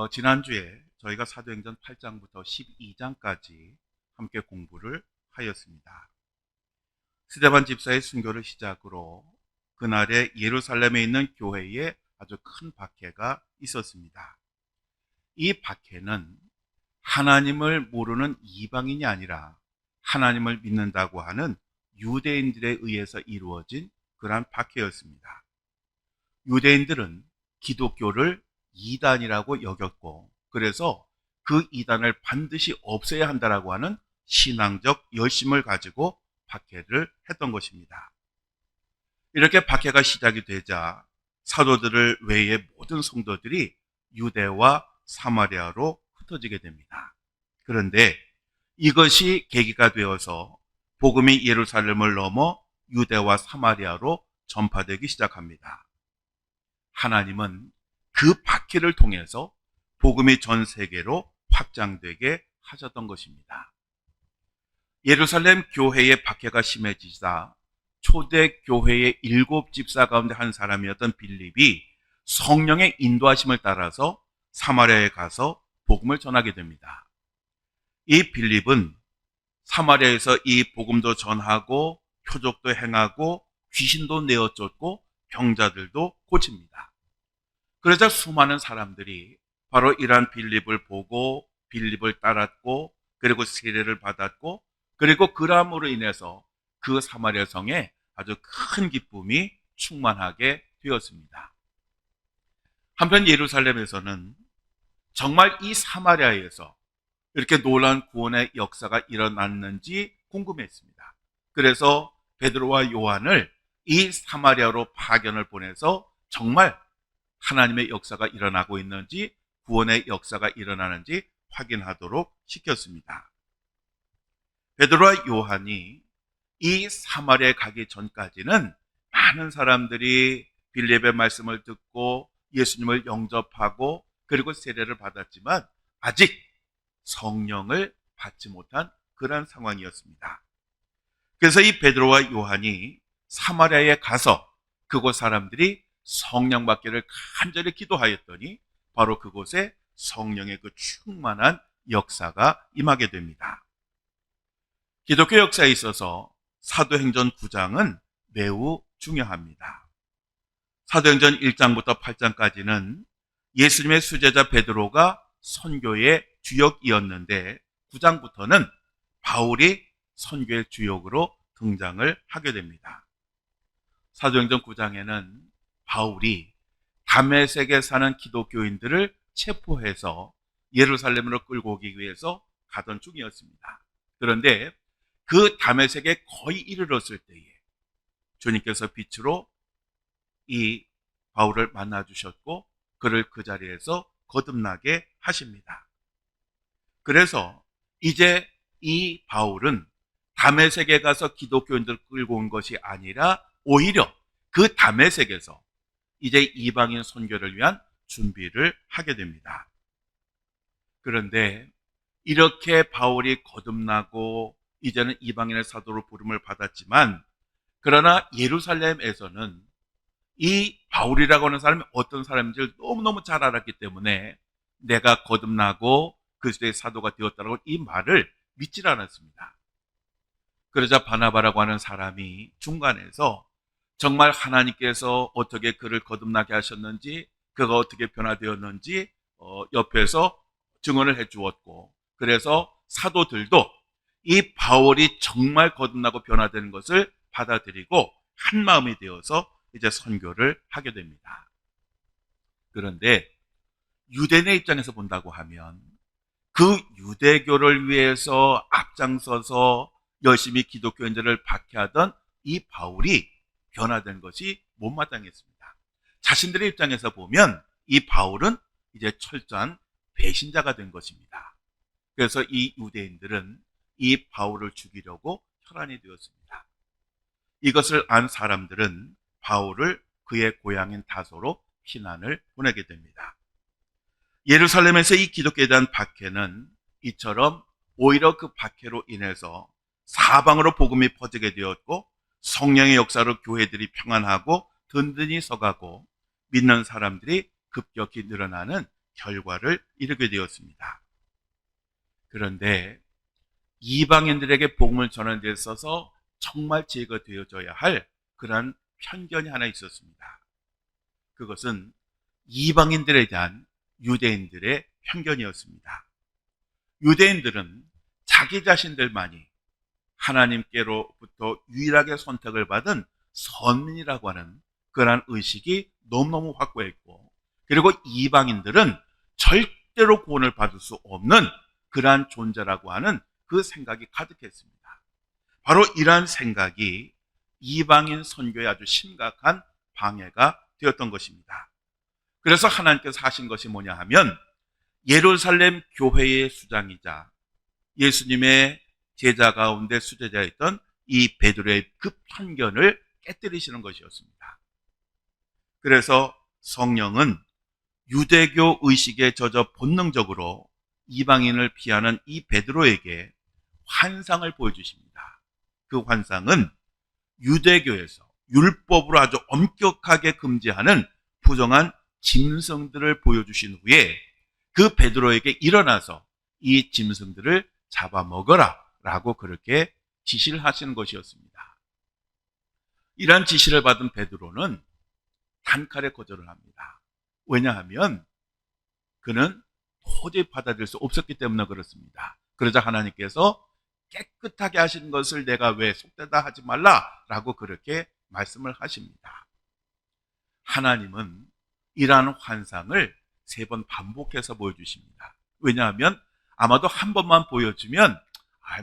지난주에 저희가 사도행전 8장부터 12장까지 함께 공부를 하였습니다. 스데반 집사의 순교를 시작으로 그날에 예루살렘에 있는 교회에 아주 큰 박해가 있었습니다. 이 박해는 하나님을 모르는 이방인이 아니라 하나님을 믿는다고 하는 유대인들에 의해서 이루어진 그러한 박해였습니다. 유대인들은 기독교를 이단이라고 여겼고, 그래서 그 이단을 반드시 없애야 한다라고 하는 신앙적 열심을 가지고 박해를 했던 것입니다. 이렇게 박해가 시작이 되자 사도들을 외에 모든 성도들이 유대와 사마리아로 흩어지게 됩니다. 그런데 이것이 계기가 되어서 복음이 예루살렘을 넘어 유대와 사마리아로 전파되기 시작합니다. 하나님은 그 박해를 통해서 복음이 전 세계로 확장되게 하셨던 것입니다. 예루살렘 교회의 박해가 심해지자 초대 교회의 7 집사 가운데 한 사람이었던 빌립이 성령의 인도하심을 따라서 사마리아에 가서 복음을 전하게 됩니다. 이 빌립은 사마리아에서 이 복음도 전하고 표적도 행하고 귀신도 내어 쫓고 병자들도 고칩니다. 그러자 수많은 사람들이 바로 이러한 빌립을 보고 빌립을 따랐고, 그리고 세례를 받았고, 그리고 그람으로 인해서 그 사마리아 성에 아주 큰 기쁨이 충만하게 되었습니다. 한편 예루살렘에서는 정말 이 사마리아에서 이렇게 놀라운 구원의 역사가 일어났는지 궁금했습니다. 그래서 베드로와 요한을 이 사마리아로 파견을 보내서 정말 하나님의 역사가 일어나고 있는지, 구원의 역사가 일어나는지 확인하도록 시켰습니다. 베드로와 요한이 이 사마리아에 가기 전까지는 많은 사람들이 빌립의 말씀을 듣고 예수님을 영접하고 그리고 세례를 받았지만 아직 성령을 받지 못한 그런 상황이었습니다. 그래서 이 베드로와 요한이 사마리아에 가서 그곳 사람들이 성령 받기를 간절히 기도하였더니 바로 그곳에 성령의 그 충만한 역사가 임하게 됩니다. 기독교 역사에 있어서 사도행전 9장은 매우 중요합니다. 사도행전 1장부터 8장까지는 예수님의 수제자 베드로가 선교의 주역이었는데 9장부터는 바울이 선교의 주역으로 등장을 하게 됩니다. 사도행전 9장에는 바울이 다메섹에 사는 기독교인들을 체포해서 예루살렘으로 끌고 오기 위해서 가던 중이었습니다. 그런데 그 다메섹에 거의 이르렀을 때에 주님께서 빛으로 이 바울을 만나주셨고 그를 그 자리에서 거듭나게 하십니다. 그래서 이제 이 바울은 다메섹에 가서 기독교인들을 끌고 온 것이 아니라 오히려 그 다메섹에서 이제 이방인 선교를 위한 준비를 하게 됩니다. 그런데 이렇게 바울이 거듭나고 이제는 이방인의 사도로 부름을 받았지만, 그러나 예루살렘에서는 이 바울이라고 하는 사람이 어떤 사람인지를 너무너무 잘 알았기 때문에 내가 거듭나고 그리스도의 사도가 되었다고 이 말을 믿질 않았습니다. 그러자 바나바라고 하는 사람이 중간에서 정말 하나님께서 어떻게 그를 거듭나게 하셨는지, 그가 어떻게 변화되었는지 옆에서 증언을 해 주었고, 그래서 사도들도 이 바울이 정말 거듭나고 변화되는 것을 받아들이고 한 마음이 되어서 이제 선교를 하게 됩니다. 그런데 유대인의 입장에서 본다고 하면 그 유대교를 위해서 앞장서서 열심히 기독교인들을 박해하던 이 바울이 변화된 것이 못마땅했습니다. 자신들의 입장에서 보면 이 바울은 이제 철저한 배신자가 된 것입니다. 그래서 이 유대인들은 이 바울을 죽이려고 혈안이 되었습니다. 이것을 안 사람들은 바울을 그의 고향인 다소로 피난을 보내게 됩니다. 예루살렘에서 이 기독교에 대한 박해는 이처럼 오히려 그 박해로 인해서 사방으로 복음이 퍼지게 되었고, 성령의 역사로 교회들이 평안하고 든든히 서가고 믿는 사람들이 급격히 늘어나는 결과를 이루게 되었습니다. 그런데 이방인들에게 복음을 전하는 데 있어서 정말 제거되어져야 할 그러한 편견이 하나 있었습니다. 그것은 이방인들에 대한 유대인들의 편견이었습니다. 유대인들은 자기 자신들만이 하나님께로부터 유일하게 선택을 받은 선민이라고 하는 그러한 의식이 너무너무 확고했고, 그리고 이방인들은 절대로 구원을 받을 수 없는 그러한 존재라고 하는 그 생각이 가득했습니다. 바로 이러한 생각이 이방인 선교에 아주 심각한 방해가 되었던 것입니다. 그래서 하나님께서 하신 것이 뭐냐 하면, 예루살렘 교회의 수장이자 예수님의 제자 가운데 수제자였던 이 베드로의 그 편견을 깨뜨리시는 것이었습니다. 그래서 성령은 유대교 의식에 젖어 본능적으로 이방인을 피하는 이 베드로에게 환상을 보여주십니다. 그 환상은 유대교에서 율법으로 아주 엄격하게 금지하는 부정한 짐승들을 보여주신 후에 그 베드로에게 일어나서 이 짐승들을 잡아먹어라 라고 그렇게 지시를 하시는 것이었습니다. 이러한 지시를 받은 베드로는 단칼에 거절을 합니다. 왜냐하면 그는 도저히 받아들일 수 없었기 때문에 그렇습니다. 그러자 하나님께서 깨끗하게 하시는 것을 내가 왜 속되다 하지 말라라고 그렇게 말씀을 하십니다. 하나님은 이러한 환상을 3번 반복해서 보여주십니다. 왜냐하면 아마도 한 번만 보여주면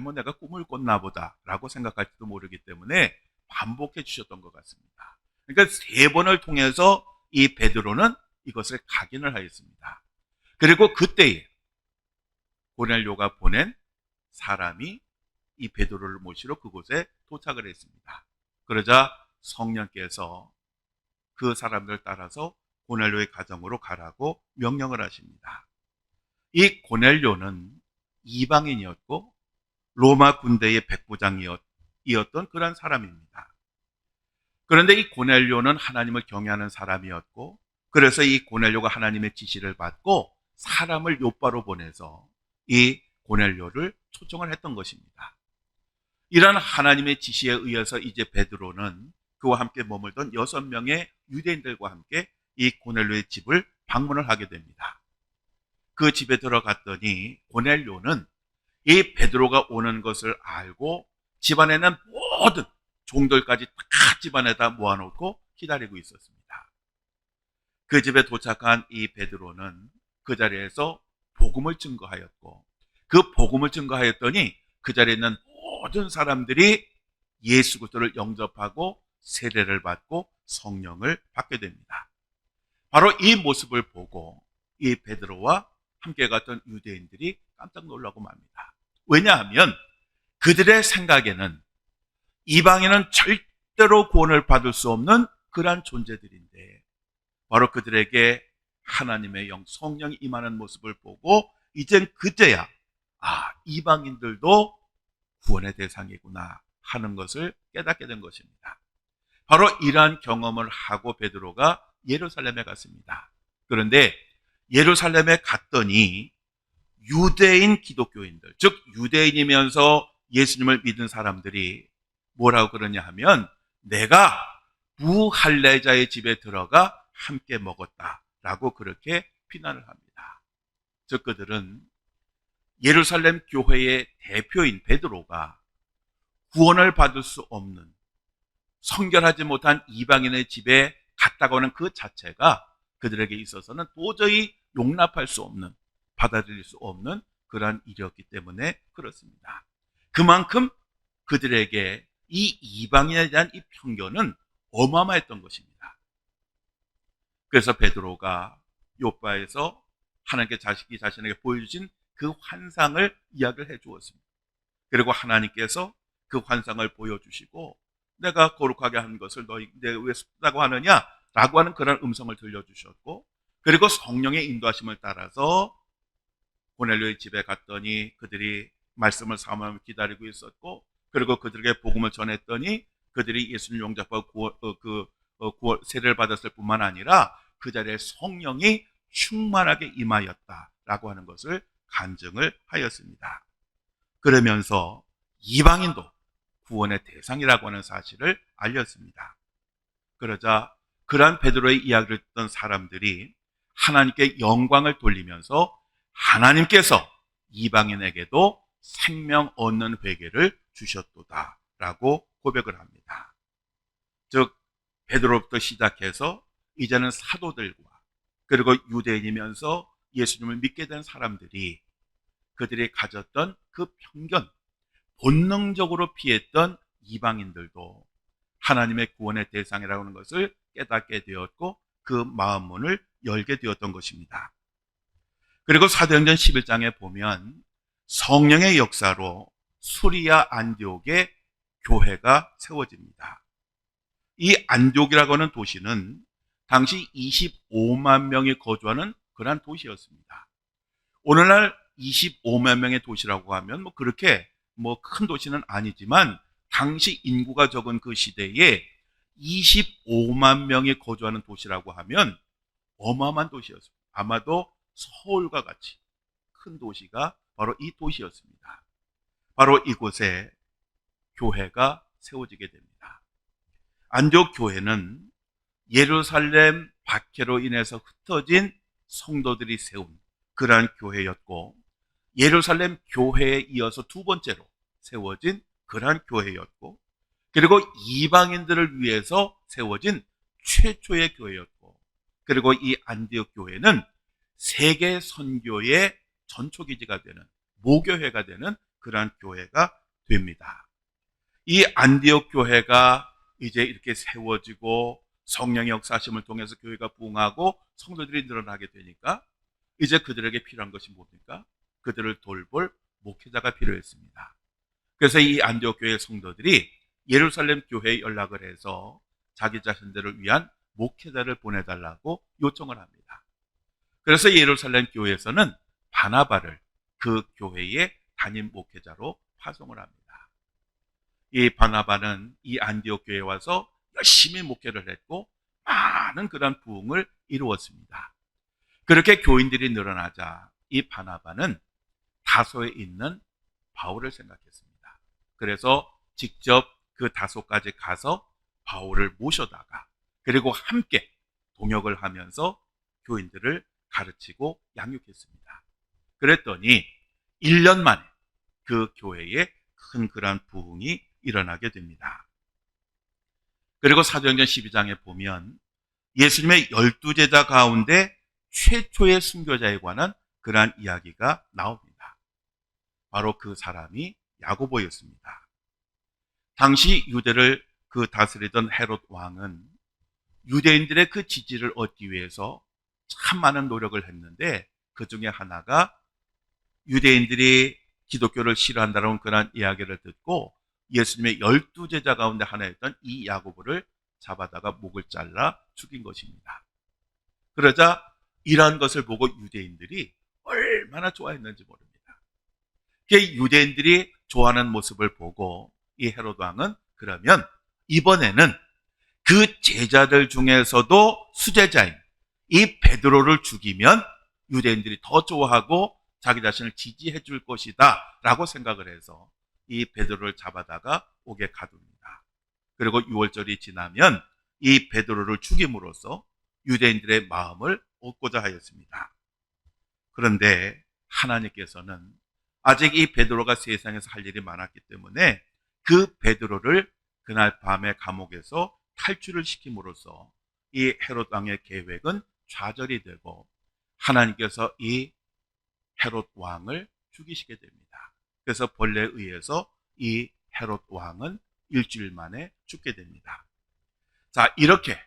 뭐 내가 꿈을 꿨나 보다 라고 생각할지도 모르기 때문에 반복해 주셨던 것 같습니다. 그러니까 3번을 통해서 이 베드로는 이것을 각인을 하였습니다. 그리고 그때에 고넬료가 보낸 사람이 이 베드로를 모시러 그곳에 도착을 했습니다. 그러자 성령께서 그 사람들 따라서 고넬료의 가정으로 가라고 명령을 하십니다. 이 고넬료는 이방인이었고 로마 군대의 백부장이었던 그런 사람입니다. 그런데 이 고넬료는 하나님을 경외하는 사람이었고, 그래서 이 고넬료가 하나님의 지시를 받고 사람을 요바로 보내서 이 고넬료를 초청을 했던 것입니다. 이러한 하나님의 지시에 의해서 이제 베드로는 그와 함께 머물던 6명의 유대인들과 함께 이 고넬료의 집을 방문을 하게 됩니다. 그 집에 들어갔더니 고넬료는 이 베드로가 오는 것을 알고 집안에는 모든 종들까지 다 집안에다 모아놓고 기다리고 있었습니다. 그 집에 도착한 이 베드로는 그 자리에서 복음을 증거하였고, 그 복음을 증거하였더니 그 자리에 있는 모든 사람들이 예수 그리스도를 영접하고 세례를 받고 성령을 받게 됩니다. 바로 이 모습을 보고 이 베드로와 함께 갔던 유대인들이 깜짝 놀라고 맙니다. 왜냐하면 그들의 생각에는 이방인은 절대로 구원을 받을 수 없는 그러한 존재들인데, 바로 그들에게 하나님의 영 성령이 임하는 모습을 보고 이젠 그때야 이방인들도 구원의 대상이구나 하는 것을 깨닫게 된 것입니다. 바로 이러한 경험을 하고 베드로가 예루살렘에 갔습니다. 그런데 예루살렘에 갔더니 유대인 기독교인들, 즉 유대인이면서 예수님을 믿은 사람들이 뭐라고 그러냐 하면, 내가 무할례자의 집에 들어가 함께 먹었다라고 그렇게 비난을 합니다. 즉 그들은 예루살렘 교회의 대표인 베드로가 구원을 받을 수 없는, 성결하지 못한 이방인의 집에 갔다고 하는 그 자체가 그들에게 있어서는 도저히 용납할 수 없는, 받아들일 수 없는 그러한 일이었기 때문에 그렇습니다. 그만큼 그들에게 이 이방인에 대한 이 편견은 어마어마했던 것입니다. 그래서 베드로가 요바에서 하나님께 자신에게 보여주신 그 환상을 이야기를 해 주었습니다. 그리고 하나님께서 그 환상을 보여주시고, 내가 거룩하게 한 것을 너희 왜 숫다고 하느냐 라고 하는 그런 음성을 들려주셨고, 그리고 성령의 인도하심을 따라서 고넬료의 집에 갔더니 그들이 말씀을 사모하며 기다리고 있었고, 그리고 그들에게 복음을 전했더니 그들이 예수님 영접하고 세례를 받았을 뿐만 아니라 그 자리에 성령이 충만하게 임하였다라고 하는 것을 간증을 하였습니다. 그러면서 이방인도 구원의 대상이라고 하는 사실을 알렸습니다. 그러자 그러한 베드로의 이야기를 듣던 사람들이 하나님께 영광을 돌리면서 하나님께서 이방인에게도 생명 얻는 회개를 주셨도다 라고 고백을 합니다. 즉 베드로부터 시작해서 이제는 사도들과 그리고 유대인이면서 예수님을 믿게 된 사람들이 그들이 가졌던 그 편견, 본능적으로 피했던 이방인들도 하나님의 구원의 대상이라고 하는 것을 깨닫게 되었고 그 마음문을 열게 되었던 것입니다. 그리고 사도행전 11장에 보면 성령의 역사로 수리아 안디옥의 교회가 세워집니다. 이 안디옥이라고 하는 도시는 당시 25만 명이 거주하는 그러한 도시였습니다. 오늘날 25만 명의 도시라고 하면 그렇게 큰 도시는 아니지만 당시 인구가 적은 그 시대에 25만 명이 거주하는 도시라고 하면 어마어마한 도시였습니다. 아마도 서울과 같이 큰 도시가 바로 이 도시였습니다. 바로 이곳에 교회가 세워지게 됩니다. 안디옥 교회는 예루살렘 박해로 인해서 흩어진 성도들이 세운 그러한 교회였고 예루살렘 교회에 이어서 두 번째로 세워진 그러한 교회였고 그리고 이방인들을 위해서 세워진 최초의 교회였고 그리고 이 안디옥 교회는 세계 선교의 전초기지가 되는 모교회가 되는 그러한 교회가 됩니다. 이 안디옥 교회가 이제 이렇게 세워지고 성령의 역사하심을 통해서 교회가 부흥하고 성도들이 늘어나게 되니까 이제 그들에게 필요한 것이 뭡니까? 그들을 돌볼 목회자가 필요했습니다. 그래서 이 안디옥 교회 성도들이 예루살렘 교회에 연락을 해서 자기 자신들을 위한 목회자를 보내달라고 요청을 합니다. 그래서 예루살렘 교회에서는 바나바를 그 교회의 담임 목회자로 파송을 합니다. 이 바나바는 이 안디옥 교회에 와서 열심히 목회를 했고 많은 그런 부흥을 이루었습니다. 그렇게 교인들이 늘어나자 이 바나바는 다소에 있는 바울을 생각했습니다. 그래서 직접 그 다소까지 가서 바울을 모셔다가 그리고 함께 동역을 하면서 교인들을 가르치고 양육했습니다. 그랬더니 1년 만에 그 교회에 큰 그러한 부흥이 일어나게 됩니다. 그리고 사도행전 12장에 보면 예수님의 12제자 가운데 최초의 순교자에 관한 그러한 이야기가 나옵니다. 바로 그 사람이 야고보였습니다. 당시 유대를 다스리던 헤롯 왕은 유대인들의 그 지지를 얻기 위해서 참 많은 노력을 했는데 그 중에 하나가 유대인들이 기독교를 싫어한다는 그런 이야기를 듣고 예수님의 12제자 가운데 하나였던 이 야고보를 잡아다가 목을 잘라 죽인 것입니다. 그러자 이러한 것을 보고 유대인들이 얼마나 좋아했는지 모릅니다. 유대인들이 좋아하는 모습을 보고 이 헤롯 왕은 그러면 이번에는 그 제자들 중에서도 수제자인 이 베드로를 죽이면 유대인들이 더 좋아하고 자기 자신을 지지해 줄 것이다 라고 생각을 해서 이 베드로를 잡아다가 옥에 가둡니다. 그리고 6월절이 지나면 이 베드로를 죽임으로써 유대인들의 마음을 얻고자 하였습니다. 그런데 하나님께서는 아직 이 베드로가 세상에서 할 일이 많았기 때문에 그 베드로를 그날 밤에 감옥에서 탈출을 시킴으로써 이 헤롯 왕의 계획은 좌절이 되고 하나님께서 이 헤롯 왕을 죽이시게 됩니다. 그래서 벌레에 의해서 이 헤롯 왕은 일주일 만에 죽게 됩니다. 자, 이렇게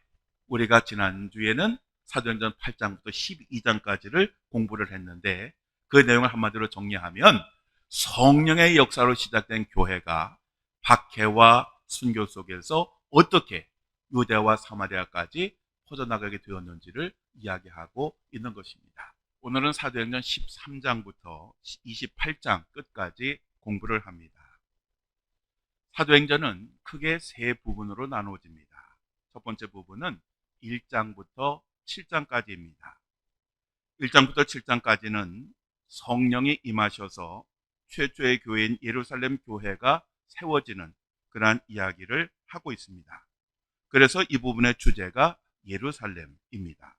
우리가 지난주에는 사도행전 8장부터 12장까지를 공부를 했는데 그 내용을 한마디로 정리하면 성령의 역사로 시작된 교회가 박해와 순교 속에서 어떻게 유대와 사마리아까지 퍼져나가게 되었는지를 이야기하고 있는 것입니다. 오늘은 사도행전 13장부터 28장 끝까지 공부를 합니다. 사도행전은 크게 세 부분으로 나누어집니다. 첫 번째 부분은 1장부터 7장까지입니다. 1장부터 7장까지는 성령이 임하셔서 최초의 교회인 예루살렘 교회가 세워지는 그러한 이야기를 하고 있습니다. 그래서 이 부분의 주제가 예루살렘입니다.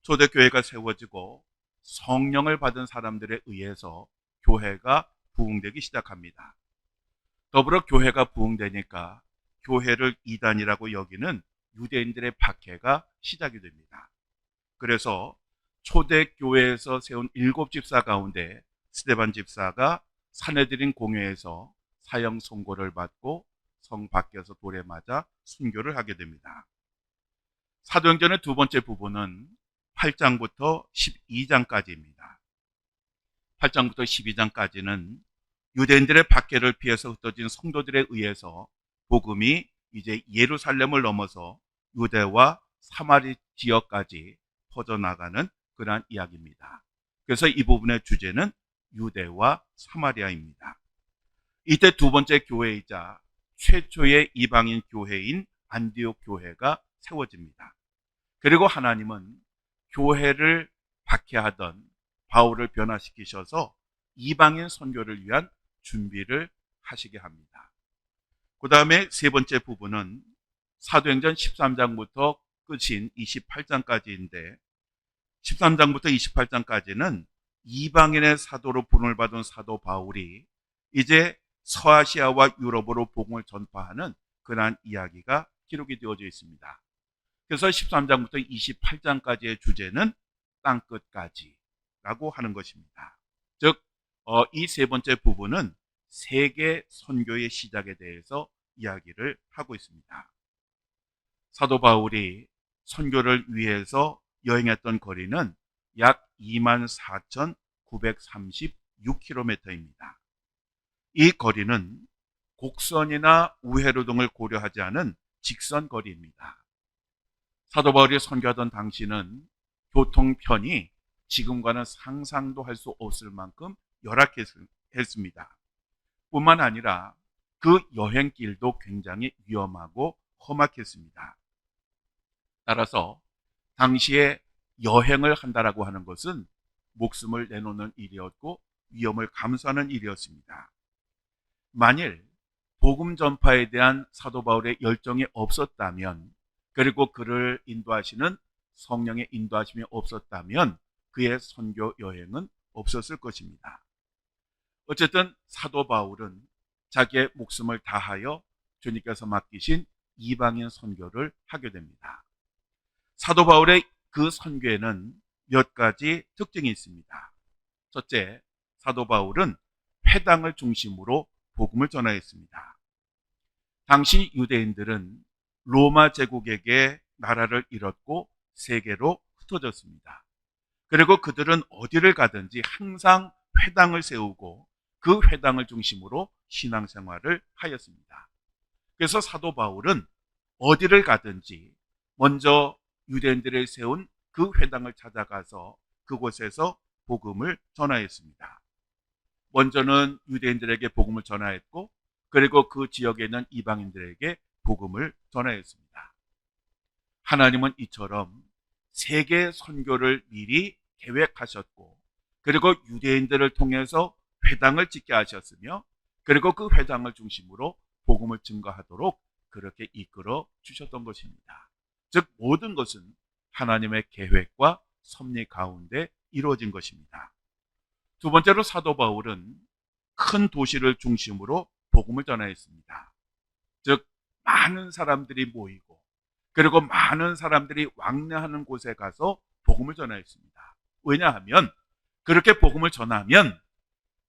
초대교회가 세워지고 성령을 받은 사람들에 의해서 교회가 부흥되기 시작합니다. 더불어 교회가 부흥되니까 교회를 이단이라고 여기는 유대인들의 박해가 시작이 됩니다. 그래서 초대교회에서 세운 7집사 가운데 스데반 집사가 사내들인 공회에서 사형 선고를 받고 성 밖에서 돌에 맞아 순교를 하게 됩니다. 사도행전의 두 번째 부분은 8장부터 12장까지입니다. 8장부터 12장까지는 유대인들의 박해를 피해서 흩어진 성도들에 의해서 복음이 이제 예루살렘을 넘어서 유대와 사마리 지역까지 퍼져나가는 그러한 이야기입니다. 그래서 이 부분의 주제는 유대와 사마리아입니다. 이때 두 번째 교회이자 최초의 이방인 교회인 안디옥 교회가 세워집니다. 그리고 하나님은 교회를 박해하던 바울을 변화시키셔서 이방인 선교를 위한 준비를 하시게 합니다. 그 다음에 세 번째 부분은 사도행전 13장부터 끝인 28장까지인데 13장부터 28장까지는 이방인의 사도로 부름을 받은 사도 바울이 이제 서아시아와 유럽으로 복음을 전파하는 그러한 이야기가 기록이 되어져 있습니다. 그래서 13장부터 28장까지의 주제는 땅끝까지라고 하는 것입니다. 즉, 이 세 번째 부분은 세계 선교의 시작에 대해서 이야기를 하고 있습니다. 사도 바울이 선교를 위해서 여행했던 거리는 약 24,936km입니다. 이 거리는 곡선이나 우회로 등을 고려하지 않은 직선 거리입니다. 사도 바울이 선교하던 당시는 교통편이 지금과는 상상도 할 수 없을 만큼 열악했습니다. 뿐만 아니라 그 여행길도 굉장히 위험하고 험악했습니다. 따라서 당시에 여행을 한다라고 하는 것은 목숨을 내놓는 일이었고 위험을 감수하는 일이었습니다. 만일 복음 전파에 대한 사도 바울의 열정이 없었다면, 그리고 그를 인도하시는 성령의 인도하심이 없었다면 그의 선교 여행은 없었을 것입니다. 어쨌든 사도 바울은 자기의 목숨을 다하여 주님께서 맡기신 이방인 선교를 하게 됩니다. 사도 바울의 그 선교에는 몇 가지 특징이 있습니다. 첫째, 사도 바울은 회당을 중심으로 복음을 전하였습니다. 당시 유대인들은 로마 제국에게 나라를 잃었고 세계로 흩어졌습니다. 그리고 그들은 어디를 가든지 항상 회당을 세우고 그 회당을 중심으로 신앙생활을 하였습니다. 그래서 사도 바울은 어디를 가든지 먼저 유대인들이 세운 그 회당을 찾아가서 그곳에서 복음을 전하였습니다. 먼저는 유대인들에게 복음을 전하였고, 그리고 그 지역에 있는 이방인들에게 복음을 전하였습니다. 하나님은 이처럼 세계 선교를 미리 계획하셨고, 그리고 유대인들을 통해서 회당을 짓게 하셨으며, 그리고 그 회당을 중심으로 복음을 증거하도록 그렇게 이끌어 주셨던 것입니다. 즉 모든 것은 하나님의 계획과 섭리 가운데 이루어진 것입니다. 두 번째로 사도 바울은 큰 도시를 중심으로 복음을 전하였습니다. 즉 많은 사람들이 모이고, 그리고 많은 사람들이 왕래하는 곳에 가서 복음을 전하였습니다. 왜냐하면 그렇게 복음을 전하면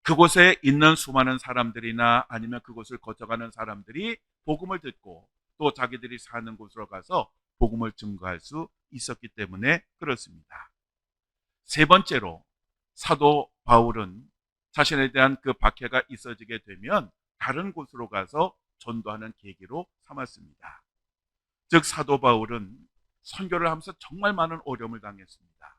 그곳에 있는 수많은 사람들이나 아니면 그곳을 거쳐가는 사람들이 복음을 듣고 또 자기들이 사는 곳으로 가서 복음을 증거할 수 있었기 때문에 그렇습니다. 세 번째로 사도 바울은 자신에 대한 그 박해가 있어지게 되면 다른 곳으로 가서 전도하는 계기로 삼았습니다. 즉 사도 바울은 선교를 하면서 정말 많은 어려움을 당했습니다.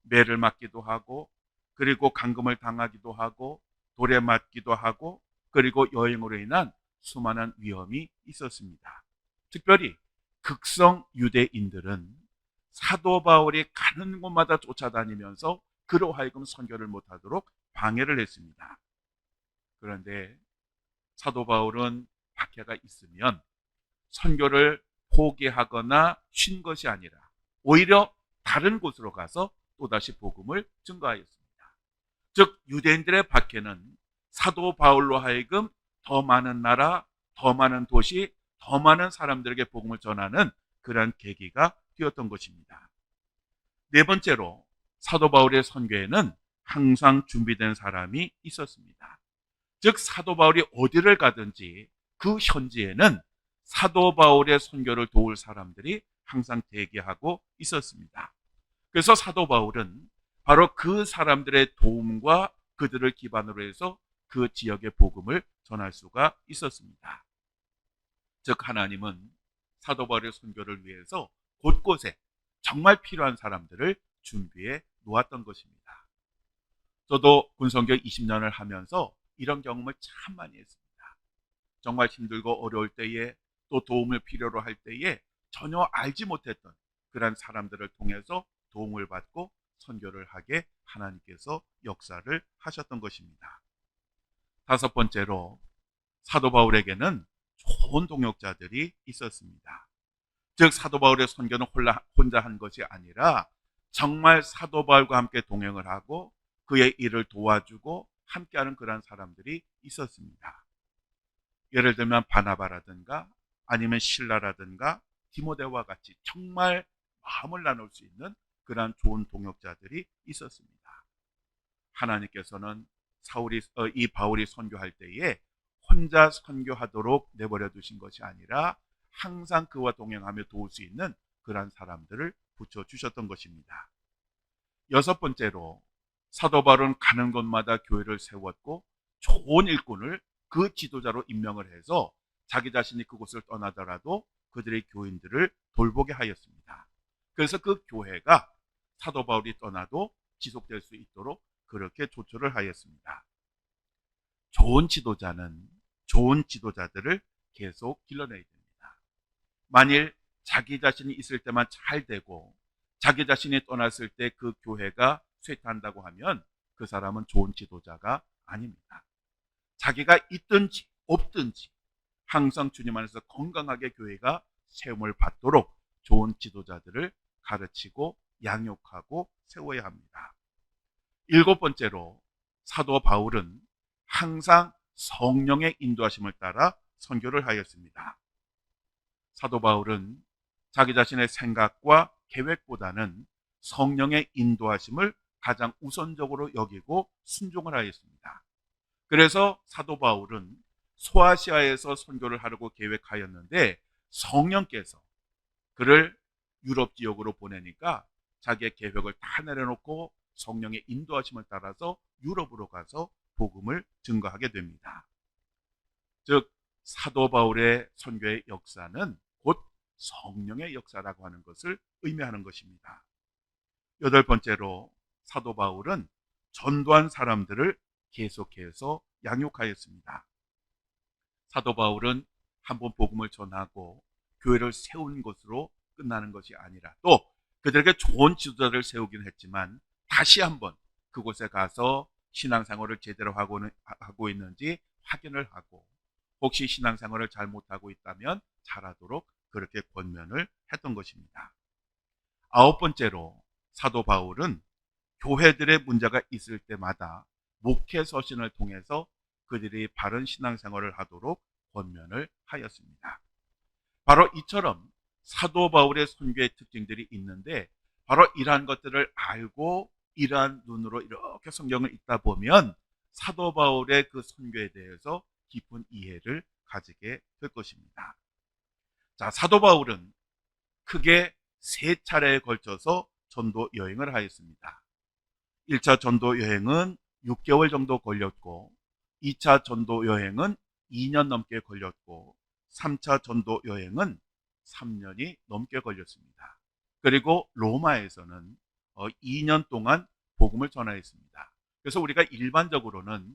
매를 맞기도 하고, 그리고 감금을 당하기도 하고, 돌에 맞기도 하고, 그리고 여행으로 인한 수많은 위험이 있었습니다. 특별히 극성 유대인들은 사도 바울이 가는 곳마다 쫓아다니면서 그로 하여금 선교를 못하도록 방해를 했습니다. 그런데 사도 바울은 박해가 있으면 선교를 포기하거나 쉰 것이 아니라 오히려 다른 곳으로 가서 또다시 복음을 증거하였습니다. 즉 유대인들의 박해는 사도 바울로 하여금 더 많은 나라, 더 많은 도시, 더 많은 사람들에게 복음을 전하는 그러한 계기가 되었던 것입니다. 네 번째로 사도 바울의 선교에는 항상 준비된 사람이 있었습니다. 즉 사도 바울이 어디를 가든지 그 현지에는 사도 바울의 선교를 도울 사람들이 항상 대기하고 있었습니다. 그래서 사도 바울은 바로 그 사람들의 도움과 그들을 기반으로 해서 그 지역의 복음을 전할 수가 있었습니다. 즉 하나님은 사도 바울의 선교를 위해서 곳곳에 정말 필요한 사람들을 준비해 놓았던 것입니다. 저도 군선교 20년을 하면서 이런 경험을 참 많이 했습니다. 정말 힘들고 어려울 때에 또 도움을 필요로 할 때에 전혀 알지 못했던 그런 사람들을 통해서 도움을 받고 선교를 하게 하나님께서 역사를 하셨던 것입니다. 다섯 번째로 사도 바울에게는 좋은 동역자들이 있었습니다. 즉 사도 바울의 선교는 혼자 한 것이 아니라 정말 사도 바울과 함께 동행을 하고 그의 일을 도와주고 함께하는 그런 사람들이 있었습니다. 예를 들면 바나바라든가 아니면 실라라든가 디모데와 같이 정말 마음을 나눌 수 있는 그러한 좋은 동역자들이 있었습니다. 하나님께서는 이 바울이 선교할 때에 혼자 선교하도록 내버려 두신 것이 아니라 항상 그와 동행하며 도울 수 있는 그러한 사람들을 붙여주셨던 것입니다. 여섯 번째로 사도 바울은 가는 곳마다 교회를 세웠고 좋은 일꾼을 그 지도자로 임명을 해서 자기 자신이 그곳을 떠나더라도 그들의 교인들을 돌보게 하였습니다. 그래서 그 교회가 사도 바울이 떠나도 지속될 수 있도록 그렇게 조처를 하였습니다. 좋은 지도자는 좋은 지도자들을 계속 길러내야 됩니다. 만일 자기 자신이 있을 때만 잘 되고 자기 자신이 떠났을 때 그 교회가 쇠퇴한다고 하면 그 사람은 좋은 지도자가 아닙니다. 자기가 있든지 없든지 항상 주님 안에서 건강하게 교회가 세움을 받도록 좋은 지도자들을 가르치고 양육하고 세워야 합니다. 일곱 번째로 사도 바울은 항상 성령의 인도하심을 따라 선교를 하였습니다. 사도 바울은 자기 자신의 생각과 계획보다는 성령의 인도하심을 가장 우선적으로 여기고 순종을 하였습니다. 그래서 사도 바울은 소아시아에서 선교를 하려고 계획하였는데 성령께서 그를 유럽 지역으로 보내니까 자기의 계획을 다 내려놓고 성령의 인도하심을 따라서 유럽으로 가서 복음을 증거하게 됩니다. 즉 사도 바울의 선교의 역사는 곧 성령의 역사라고 하는 것을 의미하는 것입니다. 여덟 번째로 사도 바울은 전도한 사람들을 계속해서 양육하였습니다. 사도 바울은 한번 복음을 전하고 교회를 세운 것으로 끝나는 것이 아니라 또 그들에게 좋은 지도자를 세우긴 했지만 다시 한번 그곳에 가서 신앙생활을 제대로 하고 있는지 확인을 하고 혹시 신앙생활을 잘못하고 있다면 잘하도록 그렇게 권면을 했던 것입니다. 아홉 번째로 사도 바울은 교회들의 문제가 있을 때마다 목회 서신을 통해서 그들이 바른 신앙생활을 하도록 권면을 하였습니다. 바로 이처럼 사도 바울의 선교의 특징들이 있는데 바로 이러한 것들을 알고 이러한 눈으로 이렇게 성경을 읽다 보면 사도 바울의 그 선교에 대해서 깊은 이해를 가지게 될 것입니다. 자, 사도 바울은 크게 세 차례에 걸쳐서 전도 여행을 하였습니다. 1차 전도 여행은 6개월 정도 걸렸고 2차 전도 여행은 2년 넘게 걸렸고 3차 전도 여행은 3년이 넘게 걸렸습니다. 그리고 로마에서는 2년 동안 복음을 전하였습니다. 그래서 우리가 일반적으로는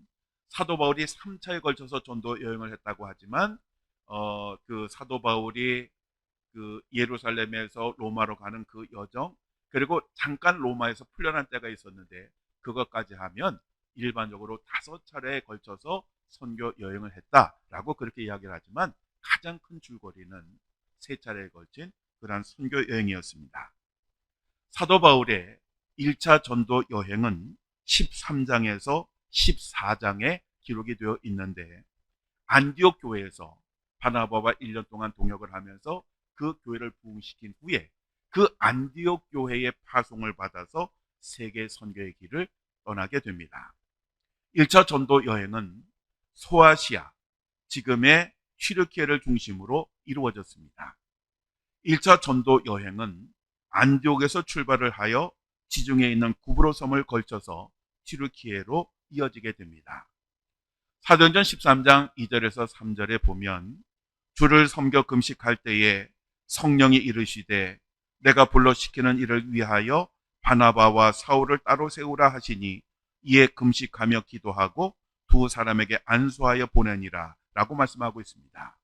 사도 바울이 3차에 걸쳐서 전도 여행을 했다고 하지만 그 사도 바울이 그 예루살렘에서 로마로 가는 그 여정, 그리고 잠깐 로마에서 풀려난 때가 있었는데 그것까지 하면 일반적으로 5차례에 걸쳐서 선교 여행을 했다라고 그렇게 이야기를 하지만 가장 큰 줄거리는 3차례에 걸친 그러한 선교 여행이었습니다. 사도 바울의 1차 전도 여행은 13장에서 14장에 기록이 되어 있는데 안디옥 교회에서 바나바와 1년 동안 동역을 하면서 그 교회를 부흥시킨 후에 그 안디옥 교회의 파송을 받아서 세계 선교의 길을 떠나게 됩니다. 1차 전도 여행은 소아시아, 지금의 튀르키예를 중심으로 이루어졌습니다. 1차 전도 여행은 안디옥에서 출발을 하여 지중해에 있는 구브로 섬을 걸쳐서 튀르키예로 이어지게 됩니다. 사도행전 13장 2절에서 3절에 보면 주를 섬겨 금식할 때에 성령이 이르시되 내가 불러 시키는 일을 위하여 바나바와 사울을 따로 세우라 하시니 이에 금식하며 기도하고 2사람에게 안수하여 보내니라 라고 말씀하고 있습니다.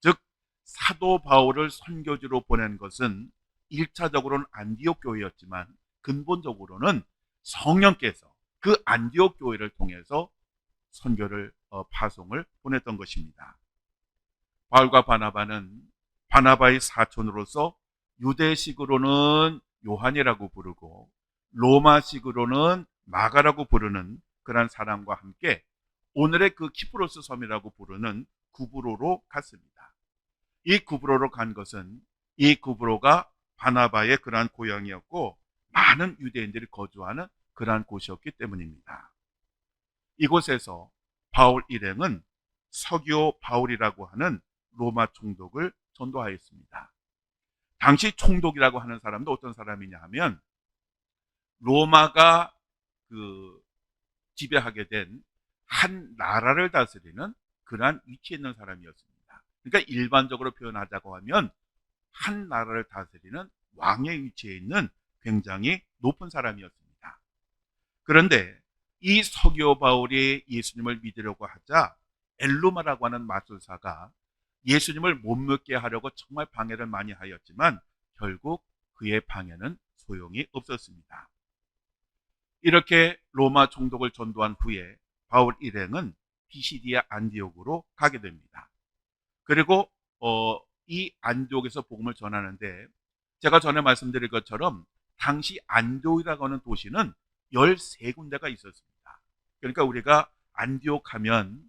즉 사도 바울을 선교지로 보낸 것은 1차적으로는 안디옥 교회였지만 근본적으로는 성령께서 그 안디옥 교회를 통해서 선교를 파송을 보냈던 것입니다. 바울과 바나바는 바나바의 사촌으로서 유대식으로는 요한이라고 부르고 로마식으로는 마가라고 부르는 그런 사람과 함께 오늘의 그 키프로스 섬이라고 부르는 구브로로 갔습니다. 이 구브로로 간 것은 이 구브로가 바나바의 그러한 고향이었고 많은 유대인들이 거주하는 그러한 곳이었기 때문입니다. 이곳에서 바울 일행은 서기오 바울이라고 하는 로마 총독을 전도하였습니다. 당시 총독이라고 하는 사람도 어떤 사람이냐 하면 로마가 그 지배하게 된 한 나라를 다스리는 그러한 위치에 있는 사람이었습니다. 그러니까 일반적으로 표현하자고 하면 한 나라를 다스리는 왕의 위치에 있는 굉장히 높은 사람이었습니다. 그런데 이 서기오 바울이 예수님을 믿으려고 하자 엘루마라고 하는 마술사가 예수님을 못 믿게 하려고 정말 방해를 많이 하였지만 결국 그의 방해는 소용이 없었습니다. 이렇게 로마 총독을 전도한 후에 바울 일행은 피시디아 안디옥으로 가게 됩니다. 그리고 이 안디옥에서 복음을 전하는데 제가 전에 말씀드린 것처럼 당시 안디옥이라고 하는 도시는 13군데가 있었습니다. 그러니까 우리가 안디옥 하면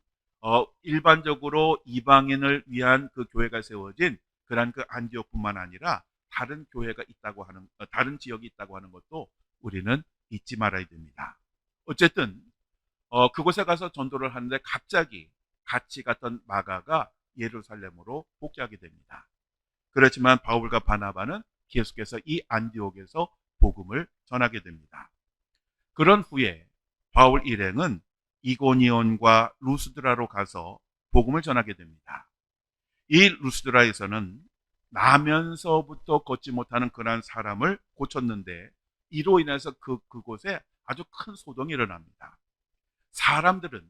일반적으로 이방인을 위한 그 교회가 세워진 그런 그 안디옥뿐만 아니라 다른 교회가 있다고 하는 다른 지역이 있다고 하는 것도 우리는 잊지 말아야 됩니다. 어쨌든 그곳에 가서 전도를 하는데 갑자기 같이 갔던 마가가 예루살렘으로 복귀하게 됩니다. 그렇지만 바울과 바나바는 계속해서 이 안디옥에서 복음을 전하게 됩니다. 그런 후에 바울 일행은 이고니온과 루스드라로 가서 복음을 전하게 됩니다. 이 루스드라에서는 나면서부터 걷지 못하는 그러한 사람을 고쳤는데 이로 인해서 그곳에 아주 큰 소동이 일어납니다. 사람들은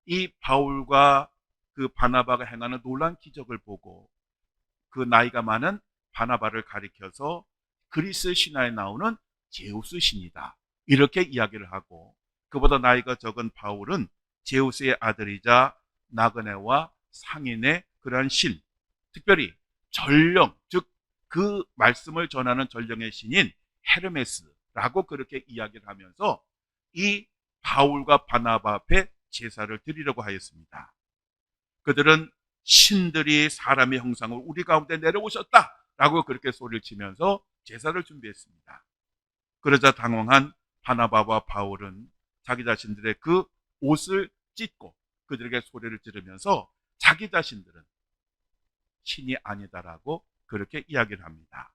이 바울과 그 바나바가 행하는 놀라운 기적을 보고 그 나이가 많은 바나바를 가리켜서 그리스 신화에 나오는 제우스 신이다 이렇게 이야기를 하고 그보다 나이가 적은 바울은 제우스의 아들이자 나그네와 상인의 그러한 신, 특별히 전령, 즉 그 말씀을 전하는 전령의 신인 헤르메스라고 그렇게 이야기를 하면서 이 바울과 바나바 앞에 제사를 드리려고 하였습니다. 그들은 신들이 사람의 형상으로 우리 가운데 내려오셨다라고 그렇게 소리를 치면서 제사를 준비했습니다. 그러자 당황한 바나바와 바울은 자기 자신들의 그 옷을 찢고 그들에게 소리를 지르면서 자기 자신들은 신이 아니다라고 그렇게 이야기를 합니다.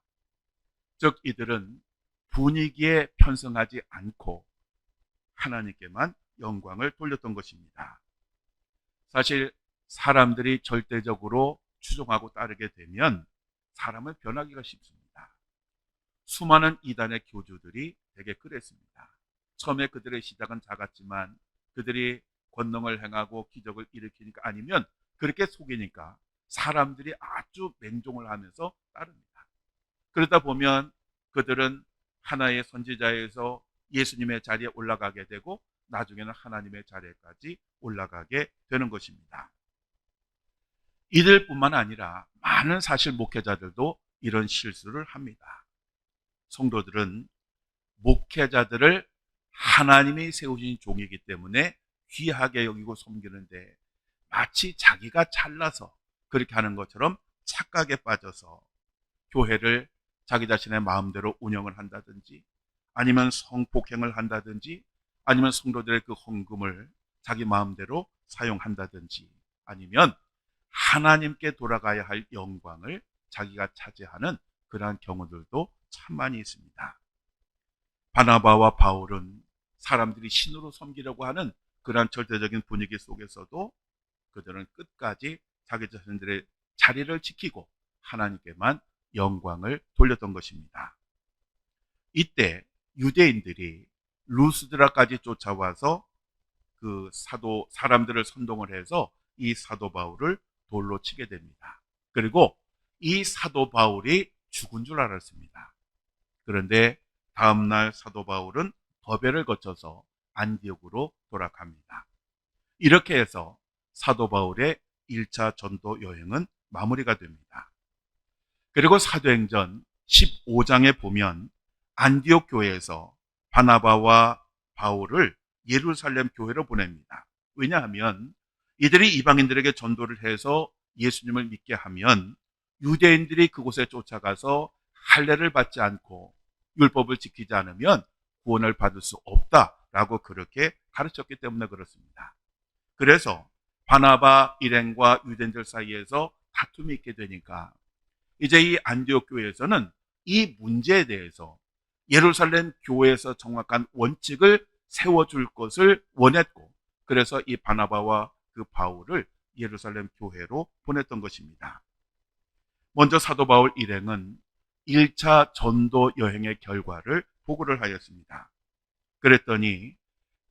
즉 이들은 분위기에 편승하지 않고 하나님께만 영광을 돌렸던 것입니다. 사실 사람들이 절대적으로 추종하고 따르게 되면 사람은 변하기가 쉽습니다. 수많은 이단의 교주들이 되게 그랬습니다. 처음에 그들의 시작은 작았지만 그들이 권능을 행하고 기적을 일으키니까 아니면 그렇게 속이니까 사람들이 아주 맹종을 하면서 따릅니다. 그러다 보면 그들은 하나의 선지자에서 예수님의 자리에 올라가게 되고 나중에는 하나님의 자리까지 올라가게 되는 것입니다. 이들뿐만 아니라 많은 사실 목회자들도 이런 실수를 합니다. 성도들은 목회자들을 하나님이 세우신 종이기 때문에 귀하게 여기고 섬기는데 마치 자기가 잘나서 그렇게 하는 것처럼 착각에 빠져서 교회를 자기 자신의 마음대로 운영을 한다든지 아니면 성폭행을 한다든지 아니면 성도들의 그 헌금을 자기 마음대로 사용한다든지 아니면 하나님께 돌아가야 할 영광을 자기가 차지하는 그러한 경우들도 참 많이 있습니다. 바나바와 바울은 사람들이 신으로 섬기려고 하는 그러한 절대적인 분위기 속에서도 그들은 끝까지 자기 자신들의 자리를 지키고 하나님께만 영광을 돌렸던 것입니다. 이때 유대인들이 루스드라까지 쫓아와서 그 사람들을 선동을 해서 이 사도 바울을 돌로 치게 됩니다. 그리고 이 사도 바울이 죽은 줄 알았습니다. 그런데 다음날 사도 바울은 법회를 거쳐서 안디옥으로 돌아갑니다. 이렇게 해서 사도 바울의 1차 전도 여행은 마무리가 됩니다. 그리고 사도행전 15장에 보면 안디옥 교회에서 바나바와 바울을 예루살렘 교회로 보냅니다. 왜냐하면 이들이 이방인들에게 전도를 해서 예수님을 믿게 하면 유대인들이 그곳에 쫓아가서 할례를 받지 않고 율법을 지키지 않으면 구원을 받을 수 없다라고 그렇게 가르쳤기 때문에 그렇습니다. 그래서 바나바 일행과 유대인들 사이에서 다툼이 있게 되니까 이제 이 안디옥 교회에서는 이 문제에 대해서 예루살렘 교회에서 정확한 원칙을 세워줄 것을 원했고 그래서 이 바나바와 그 바울을 예루살렘 교회로 보냈던 것입니다. 먼저 사도 바울 일행은 1차 전도 여행의 결과를 보고를 하였습니다. 그랬더니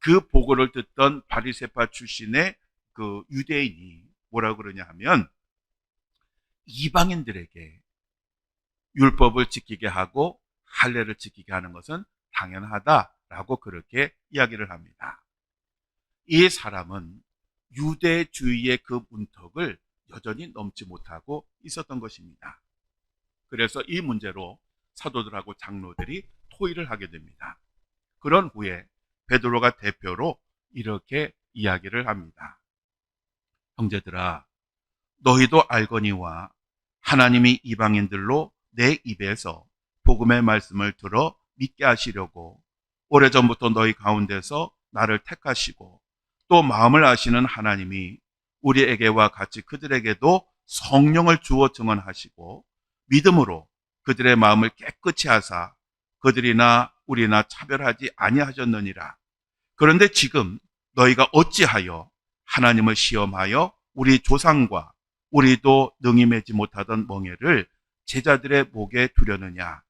그 보고를 듣던 바리새파 출신의 그 유대인이 뭐라고 그러냐 하면 이방인들에게 율법을 지키게 하고 할례를 지키게 하는 것은 당연하다라고 그렇게 이야기를 합니다. 이 사람은 유대주의의 그 문턱을 여전히 넘지 못하고 있었던 것입니다. 그래서 이 문제로 사도들하고 장로들이 토의를 하게 됩니다. 그런 후에 베드로가 대표로 이렇게 이야기를 합니다. 형제들아, 너희도 알거니와 하나님이 이방인들로 내 입에서 복음의 말씀을 들어 믿게 하시려고 오래전부터 너희 가운데서 나를 택하시고 또 마음을 아시는 하나님이 우리에게와 같이 그들에게도 성령을 주어 증언하시고 믿음으로 그들의 마음을 깨끗이 하사 그들이나 우리나 차별하지 아니하셨느니라. 그런데 지금 너희가 어찌하여 하나님을 시험하여 우리 조상과 우리도 능히 매지 못하던 멍에를 제자들의 목에 두려느냐.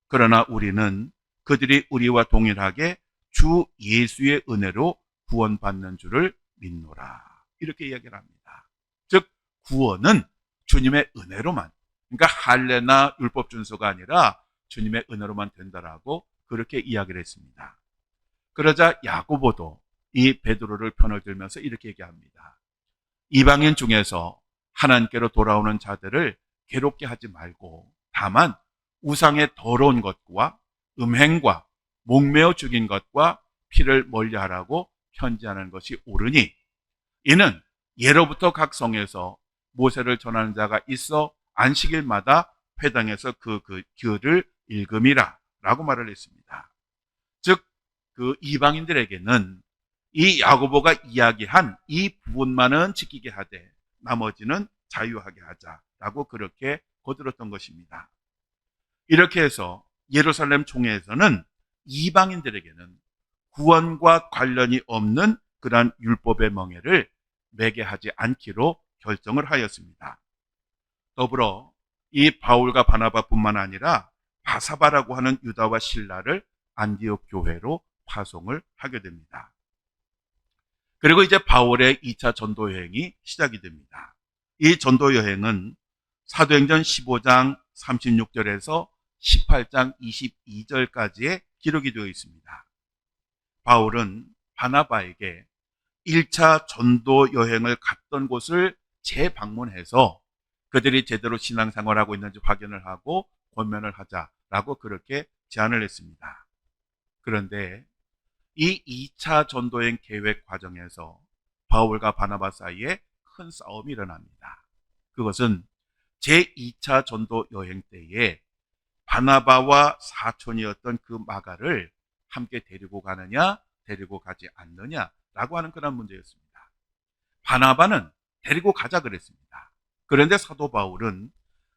그러나 우리는 그들이 우리와 동일하게 주 예수의 은혜로 구원받는 줄을 믿노라. 이렇게 이야기를 합니다. 즉 구원은 주님의 은혜로만, 그러니까 할례나 율법 준수가 아니라 주님의 은혜로만 된다라고 그렇게 이야기를 했습니다. 그러자 야고보도 이 베드로를 편을 들면서 이렇게 얘기합니다. 이방인 중에서 하나님께로 돌아오는 자들을 괴롭게 하지 말고 다만 우상의 더러운 것과 음행과 목매어 죽인 것과 피를 멀리하라고 편지하는 것이 옳으니 이는 예로부터 각 성에서 모세를 전하는 자가 있어 안식일마다 회당에서 그 글을 읽음이라 라고 말을 했습니다. 즉 그 이방인들에게는 이 야고보가 이야기한 이 부분만은 지키게 하되 나머지는 자유하게 하자라고 그렇게 거들었던 것입니다. 이렇게 해서 예루살렘 총회에서는 이방인들에게는 구원과 관련이 없는 그러한 율법의 멍에를 매게 하지 않기로 결정을 하였습니다. 더불어 이 바울과 바나바뿐만 아니라 바사바라고 하는 유다와 실라를 안디옥 교회로 파송을 하게 됩니다. 그리고 이제 바울의 2차 전도 여행이 시작이 됩니다. 이 전도 여행은 사도행전 15장 36절에서 18장 22절까지의 기록이 되어 있습니다. 바울은 바나바에게 1차 전도 여행을 갔던 곳을 재방문해서 그들이 제대로 신앙생활하고 있는지 확인을 하고 권면을 하자라고 그렇게 제안을 했습니다. 그런데 이 2차 전도여행 계획 과정에서 바울과 바나바 사이에 큰 싸움이 일어납니다. 그것은 제2차 전도 여행 때에 바나바와 사촌이었던 그 마가를 함께 데리고 가느냐 데리고 가지 않느냐라고 하는 그런 문제였습니다. 바나바는 데리고 가자 그랬습니다. 그런데 사도 바울은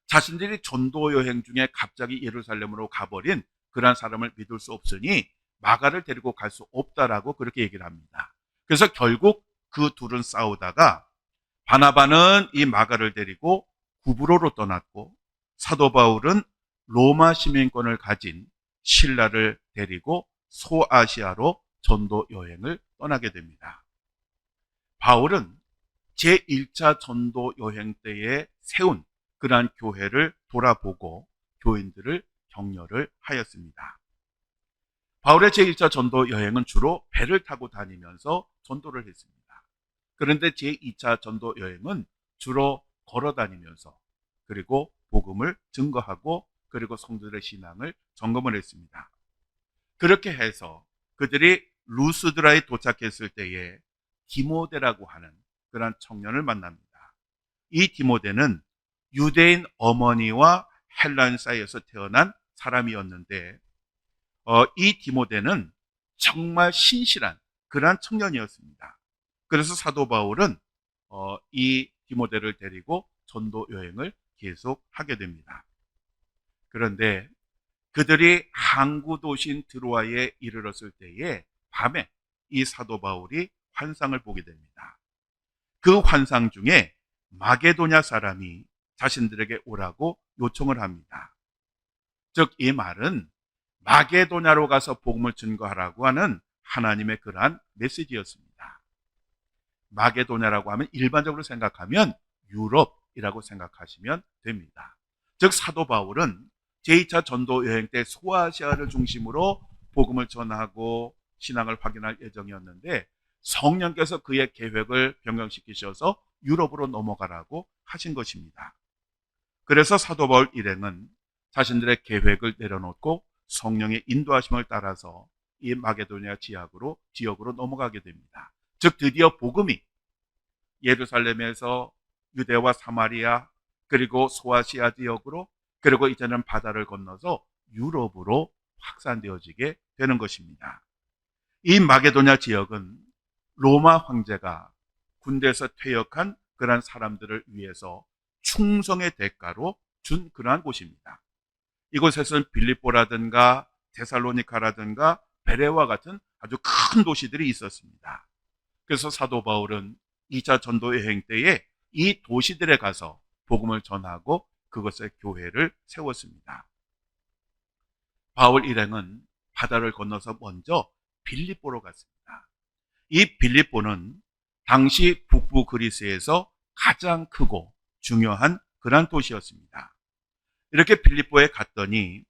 자신들이 전도 여행 중에 갑자기 예루살렘으로 가버린 그런 사람을 믿을 수 없으니 마가를 데리고 갈 수 없다라고 그렇게 얘기를 합니다. 그래서 결국 그 둘은 싸우다가 바나바는 이 마가를 데리고 구브로로 떠났고 사도 바울은 로마 시민권을 가진 실라를 데리고 소아시아로 전도 여행을 떠나게 됩니다. 바울은 제1차 전도 여행 때에 세운 그러한 교회를 돌아보고 교인들을 격려를 하였습니다. 바울의 제1차 전도 여행은 주로 배를 타고 다니면서 전도를 했습니다. 그런데 제2차 전도 여행은 주로 걸어 다니면서 그리고 복음을 증거하고 그리고 성도들의 신앙을 점검을 했습니다. 그렇게 해서 그들이 루스드라에 도착했을 때에 디모데라고 하는 그런 청년을 만납니다. 이 디모데는 유대인 어머니와 헬라인 사이에서 태어난 사람이었는데 이 디모데는 정말 신실한 그러한 청년이었습니다. 그래서 사도 바울은 이 디모데를 데리고 전도 여행을 계속하게 됩니다. 그런데 그들이 항구 도시인 드로아에 이르렀을 때에 밤에 이 사도 바울이 환상을 보게 됩니다. 그 환상 중에 마게도냐 사람이 자신들에게 오라고 요청을 합니다. 즉 이 말은 마게도냐로 가서 복음을 증거하라고 하는 하나님의 그러한 메시지였습니다. 마게도냐라고 하면 일반적으로 생각하면 유럽이라고 생각하시면 됩니다. 즉 사도 바울은 제2차 전도 여행 때 소아시아를 중심으로 복음을 전하고 신앙을 확인할 예정이었는데 성령께서 그의 계획을 변경시키셔서 유럽으로 넘어가라고 하신 것입니다. 그래서 사도 바울 일행은 자신들의 계획을 내려놓고 성령의 인도하심을 따라서 이 마게도냐 지역으로 넘어가게 됩니다. 즉 드디어 복음이 예루살렘에서 유대와 사마리아 그리고 소아시아 지역으로 그리고 이제는 바다를 건너서 유럽으로 확산되어지게 되는 것입니다. 이 마게도냐 지역은 로마 황제가 군대에서 퇴역한 그러한 사람들을 위해서 충성의 대가로 준 그러한 곳입니다. 이곳에서는 빌립보라든가 데살로니카라든가 베레와 같은 아주 큰 도시들이 있었습니다. 그래서 사도 바울은 2차 전도 여행 때에 이 도시들에 가서 복음을 전하고 그것의 교회를 세웠습니다. 바울 일행은 바다를 건너서 먼저 빌립보로 갔습니다. 이 빌립보는 당시 북부 그리스에서 가장 크고 중요한 그런 도시였습니다. 이렇게 빌립보에 갔더니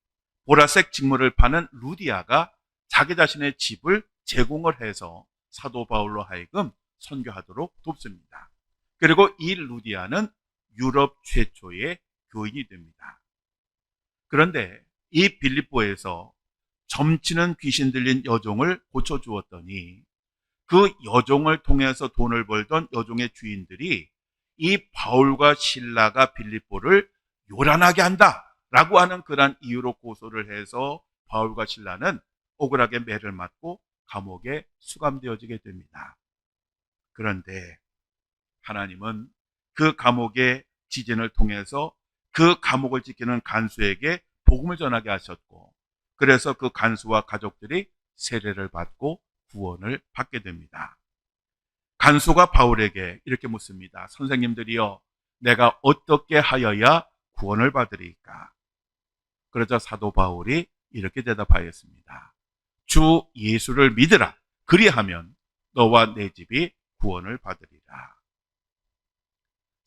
보라색 직물을 파는 루디아가 자기 자신의 집을 제공을 해서 사도 바울로 하여금 선교하도록 돕습니다. 그리고 이 루디아는 유럽 최초의 교인이 됩니다. 그런데 이 빌립보에서 점치는 귀신 들린 여종을 고쳐주었더니 그 여종을 통해서 돈을 벌던 여종의 주인들이 이 바울과 실라가 빌립보를 요란하게 한다라고 하는 그런 이유로 고소를 해서 바울과 실라는 억울하게 매를 맞고 감옥에 수감되어지게 됩니다. 그런데 하나님은 그 감옥의 지진을 통해서 그 감옥을 지키는 간수에게 복음을 전하게 하셨고 그래서 그 간수와 가족들이 세례를 받고 구원을 받게 됩니다. 간수가 바울에게 이렇게 묻습니다. 선생님들이여 내가 어떻게 하여야 구원을 받으리까? 그러자 사도 바울이 이렇게 대답하였습니다. 주 예수를 믿으라. 그리하면 너와 내 집이 구원을 받으리라.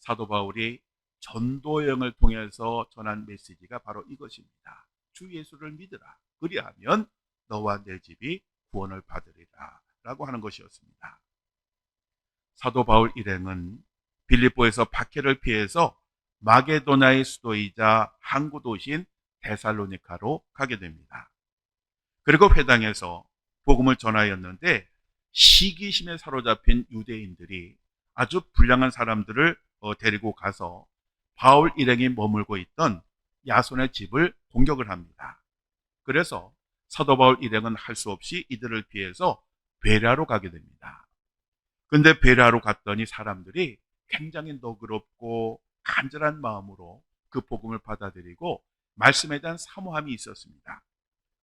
사도 바울이 전도 여행을 통해서 전한 메시지가 바로 이것입니다. 주 예수를 믿으라. 그리하면 너와 내 집이 구원을 받으리라 라고 하는 것이었습니다. 사도 바울 일행은 빌립보에서 박해를 피해서 마게도나의 수도이자 항구 도시인 데살로니카로 가게 됩니다. 그리고 회당에서 복음을 전하였는데 시기심에 사로잡힌 유대인들이 아주 불량한 사람들을 데리고 가서 바울 일행이 머물고 있던 야손의 집을 공격을 합니다. 그래서 사도 바울 일행은 할 수 없이 이들을 피해서 베레아로 가게 됩니다. 근데 베레아로 갔더니 사람들이 굉장히 너그럽고 간절한 마음으로 그 복음을 받아들이고 말씀에 대한 사모함이 있었습니다.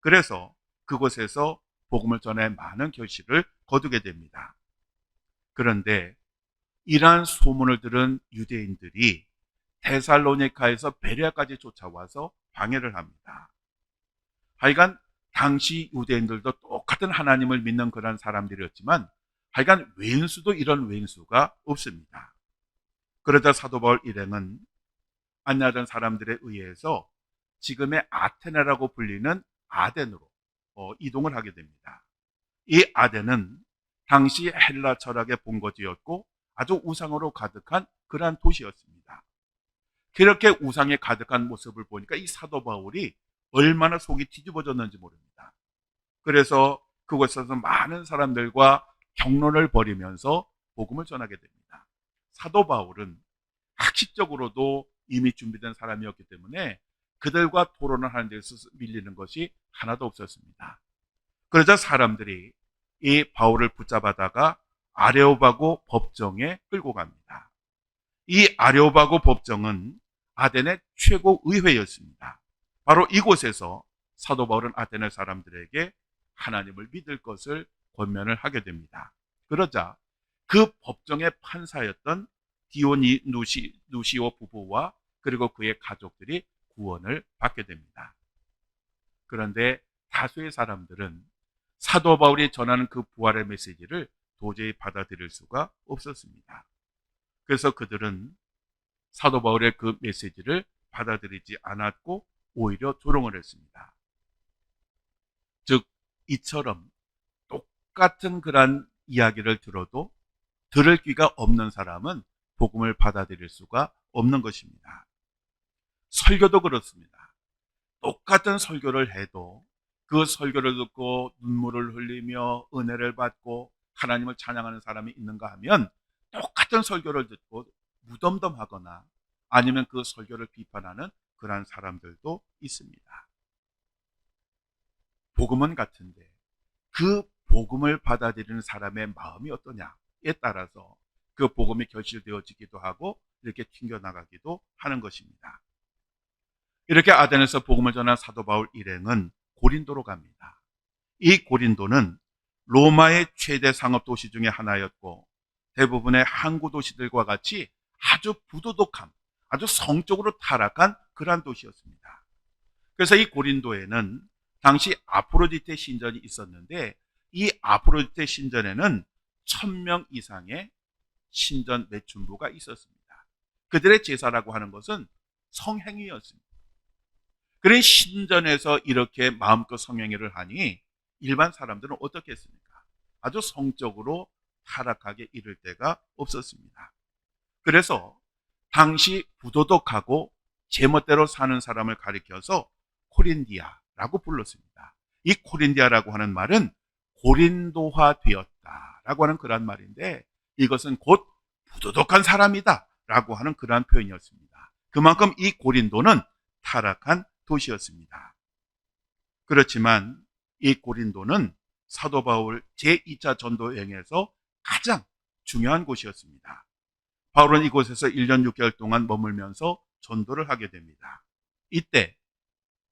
그래서 그곳에서 복음을 전해 많은 결실을 거두게 됩니다. 그런데 이러한 소문을 들은 유대인들이 데살로니카에서 베레아까지 쫓아와서 방해를 합니다. 하여간 당시 유대인들도 똑같은 하나님을 믿는 그런 사람들이었지만 하여간 왼수도 이런 왼수가 없습니다. 그러자 사도 바울 일행은 안내하던 사람들에 의해서 지금의 아테네라고 불리는 아덴으로 이동을 하게 됩니다. 이 아덴은 당시 헬라 철학의 본거지였고 아주 우상으로 가득한 그러한 도시였습니다. 그렇게 우상에 가득한 모습을 보니까 이 사도 바울이 얼마나 속이 뒤집어졌는지 모릅니다. 그래서 그곳에서 많은 사람들과 경론을 벌이면서 복음을 전하게 됩니다. 사도 바울은 학식적으로도 이미 준비된 사람이었기 때문에 그들과 토론을 하는 데 있어서 밀리는 것이 하나도 없었습니다. 그러자 사람들이 이 바울을 붙잡아다가 아레오바고 법정에 끌고 갑니다. 이 아레오바고 법정은 아덴의 최고 의회였습니다. 바로 이곳에서 사도 바울은 아테네 사람들에게 하나님을 믿을 것을 권면을 하게 됩니다. 그러자 그 법정의 판사였던 디오니누시오 부부와 그리고 그의 가족들이 구원을 받게 됩니다. 그런데 다수의 사람들은 사도 바울이 전하는 그 부활의 메시지를 도저히 받아들일 수가 없었습니다. 그래서 그들은 사도 바울의 그 메시지를 받아들이지 않았고 오히려 조롱을 했습니다. 즉 이처럼 똑같은 그런 이야기를 들어도 들을 귀가 없는 사람은 복음을 받아들일 수가 없는 것입니다. 설교도 그렇습니다. 똑같은 설교를 해도 그 설교를 듣고 눈물을 흘리며 은혜를 받고 하나님을 찬양하는 사람이 있는가 하면 똑같은 설교를 듣고 무덤덤하거나 아니면 그 설교를 비판하는 그러한 사람들도 있습니다. 복음은 같은데 그 복음을 받아들이는 사람의 마음이 어떠냐에 따라서 그 복음이 결실되어지기도 하고 이렇게 튕겨나가기도 하는 것입니다. 이렇게 아덴에서 복음을 전한 사도 바울 일행은 고린도로 갑니다. 이 고린도는 로마의 최대 상업 도시 중에 하나였고 대부분의 항구 도시들과 같이 아주 부도덕한, 아주 성적으로 타락한 그러한 도시였습니다. 그래서 이 고린도에는 당시 아프로디테 신전이 있었는데 이 아프로디테 신전에는 1000명 이상의 신전 매춘부가 있었습니다. 그들의 제사라고 하는 것은 성행위였습니다. 그런 신전에서 이렇게 마음껏 성행위를 하니 일반 사람들은 어떻게 했습니까? 아주 성적으로 타락하게 이를 데가 없었습니다. 그래서 당시 부도덕하고 제멋대로 사는 사람을 가리켜서 코린디아라고 불렀습니다. 이 코린디아라고 하는 말은 고린도화 되었다라고 하는 그런 말인데 이것은 곧 부도덕한 사람이다 라고 하는 그러한 표현이었습니다. 그만큼 이 고린도는 타락한 도시였습니다. 그렇지만 이 고린도는 사도 바울 제2차 전도 여행에서 가장 중요한 곳이었습니다. 바울은 이곳에서 1년 6개월 동안 머물면서 전도를 하게 됩니다. 이때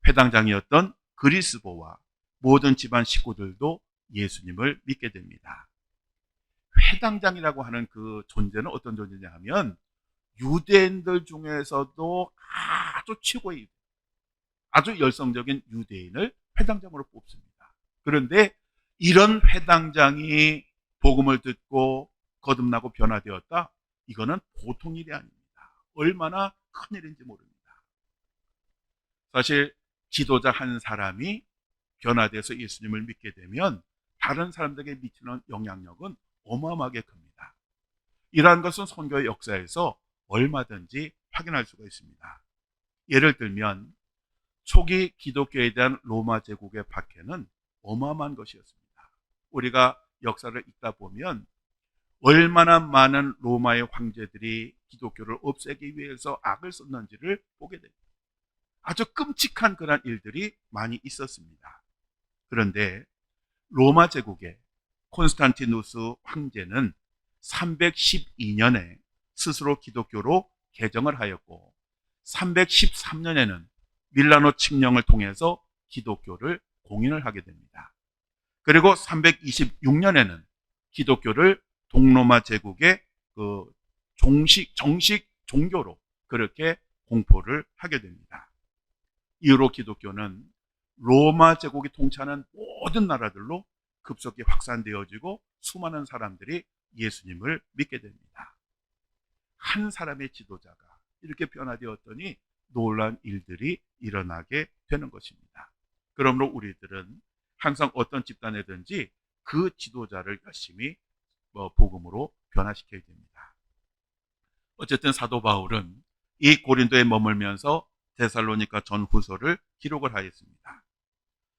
회당장이었던 그리스보와 모든 집안 식구들도 예수님을 믿게 됩니다. 회당장이라고 하는 그 존재는 어떤 존재냐 하면 유대인들 중에서도 아주 최고의, 아주 열성적인 유대인을 회당장으로 뽑습니다. 그런데 이런 회당장이 복음을 듣고 거듭나고 변화되었다? 이거는 보통 일이 아닙니다. 얼마나 큰일인지 모릅니다. 사실 지도자 한 사람이 변화돼서 예수님을 믿게 되면 다른 사람들에게 미치는 영향력은 어마어마하게 큽니다. 이러한 것은 선교의 역사에서 얼마든지 확인할 수가 있습니다. 예를 들면 초기 기독교에 대한 로마 제국의 박해는 어마어마한 것이었습니다. 우리가 역사를 읽다 보면 얼마나 많은 로마의 황제들이 기독교를 없애기 위해서 악을 썼는지를 보게 됩니다. 아주 끔찍한 그런 일들이 많이 있었습니다. 그런데 로마 제국의 콘스탄티누스 황제는 312년에 스스로 기독교로 개정을 하였고 313년에는 밀라노 칙령을 통해서 기독교를 공인을 하게 됩니다. 그리고 326년에는 기독교를 동로마 제국의 정식 종교로 그렇게 공포를 하게 됩니다. 이후로 기독교는 로마 제국이 통치하는 모든 나라들로 급속히 확산되어지고 수많은 사람들이 예수님을 믿게 됩니다. 한 사람의 지도자가 이렇게 변화되었더니 놀라운 일들이 일어나게 되는 것입니다. 그러므로 우리들은 항상 어떤 집단이든지 그 지도자를 열심히 복음으로 변화시켜야 됩니다. 어쨌든 사도 바울은 이 고린도에 머물면서 데살로니가 전후서를 기록을 하였습니다.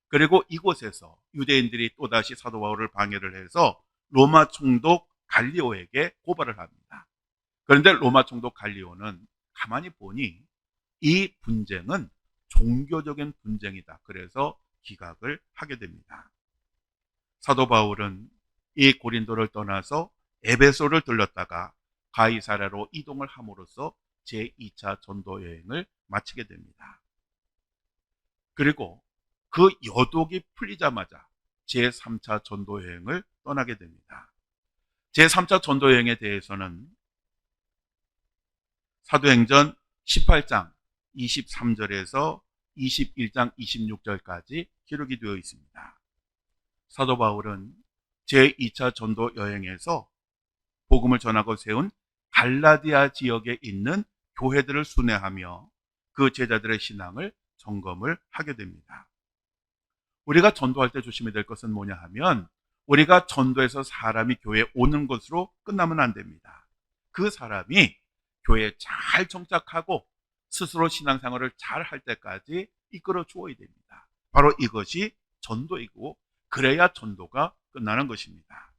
그리고 이곳에서 유대인들이 또다시 사도 바울을 방해를 해서 로마 총독 갈리오에게 고발을 합니다. 그런데 로마 총독 갈리오는 가만히 보니 이 분쟁은 종교적인 분쟁이다. 그래서 기각을 하게 됩니다. 사도 바울은 이 고린도를 떠나서 에베소를 들렀다가 가이사랴로 이동을 함으로써 제2차 전도 여행을 마치게 됩니다. 그리고 그 여독이 풀리자마자 제3차 전도 여행을 떠나게 됩니다. 제3차 전도 여행에 대해서는 사도행전 18장 23절에서 21장 26절까지 기록이 되어 있습니다. 사도 바울은 제2차 전도 여행에서 복음을 전하고 세운 갈라디아 지역에 있는 교회들을 순회하며 그 제자들의 신앙을 점검을 하게 됩니다. 우리가 전도할 때 조심해야 될 것은 뭐냐 하면 우리가 전도해서 사람이 교회에 오는 것으로 끝나면 안 됩니다. 그 사람이 교회에 잘 정착하고 스스로 신앙생활을 잘 할 때까지 이끌어 주어야 됩니다. 바로 이것이 전도이고 그래야 전도가 끝나는 것입니다.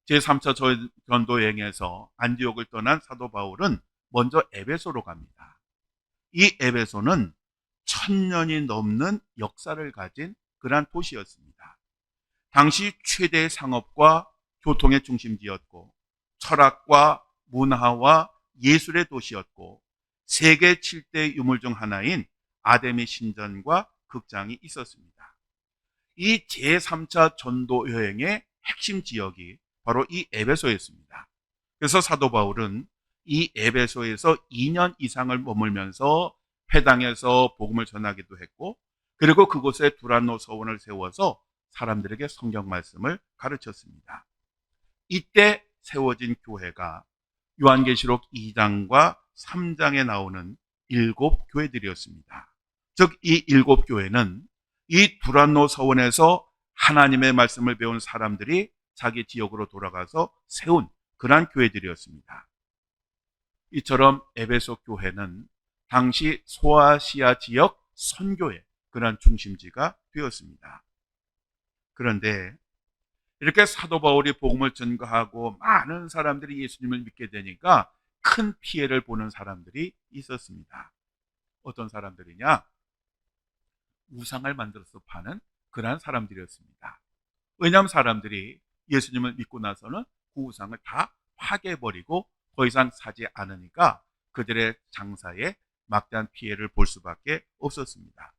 제3차 전도 여행에서 안디옥을 떠난 사도 바울은 먼저 에베소로 갑니다. 이 에베소는 1000년이 넘는 역사를 가진 그러한 도시였습니다. 당시 최대의 상업과 교통의 중심지였고 철학과 문화와 예술의 도시였고 세계 7대 유물 중 하나인 아데미 신전과 극장이 있었습니다. 이 제3차 전도 여행의 핵심 지역이 바로 이 에베소였습니다. 그래서 사도 바울은 이 에베소에서 2년 이상을 머물면서 회당에서 복음을 전하기도 했고 그리고 그곳에 두란노 서원을 세워서 사람들에게 성경 말씀을 가르쳤습니다. 이때 세워진 교회가 요한계시록 2장과 3장에 나오는 7교회들이었습니다. 즉 이 7교회는 이 두란노 서원에서 하나님의 말씀을 배운 사람들이 자기 지역으로 돌아가서 세운 그러한 교회들이었습니다. 이처럼 에베소 교회는 당시 소아시아 지역 선교의 그러한 중심지가 되었습니다. 그런데 이렇게 사도 바울이 복음을 전가하고 많은 사람들이 예수님을 믿게 되니까 큰 피해를 보는 사람들이 있었습니다. 어떤 사람들이냐? 우상을 만들어서 파는 그러한 사람들이었습니다. 왜냐하면 사람들이 예수님을 믿고 나서는 그 우상을 다 파괴해버리고 더 이상 사지 않으니까 그들의 장사에 막대한 피해를 볼 수밖에 없었습니다.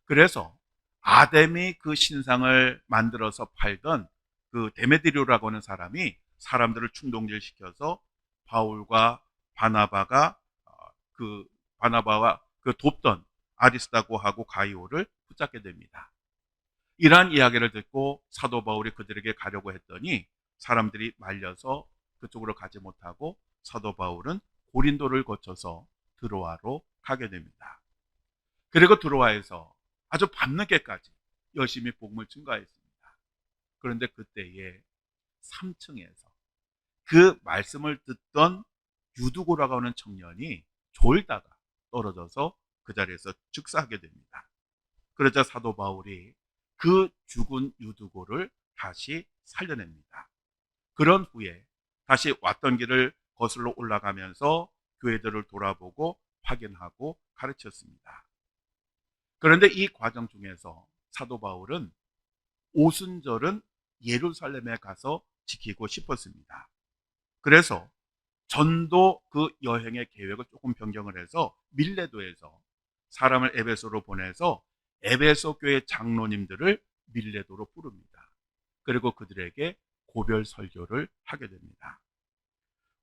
그래서 아데미 그 신상을 만들어서 팔던 그 데메드리오라고 하는 사람이 사람들을 충동질시켜서 바울과 바나바가 바나바와 그 돕던 아리스다고 하고 가이오를 붙잡게 됩니다. 이러한 이야기를 듣고 사도 바울이 그들에게 가려고 했더니 사람들이 말려서 그쪽으로 가지 못하고 사도 바울은 고린도를 거쳐서 드로아로 가게 됩니다. 그리고 드로아에서 아주 밤늦게까지 열심히 복음을 증거했습니다. 그런데 그때에 3층에서 그 말씀을 듣던 유두고라고 하는 청년이 졸다가 떨어져서 그 자리에서 즉사하게 됩니다. 그러자 사도 바울이 그 죽은 유두고를 다시 살려냅니다. 그런 후에 다시 왔던 길을 거슬러 올라가면서 교회들을 돌아보고 확인하고 가르쳤습니다. 그런데 이 과정 중에서 사도 바울은 오순절은 예루살렘에 가서 지키고 싶었습니다. 그래서 전도 그 여행의 계획을 조금 변경을 해서 밀레도에서 사람을 에베소로 보내서 에베소 교회 장로님들을 밀레도로 부릅니다. 그리고 그들에게 고별 설교를 하게 됩니다.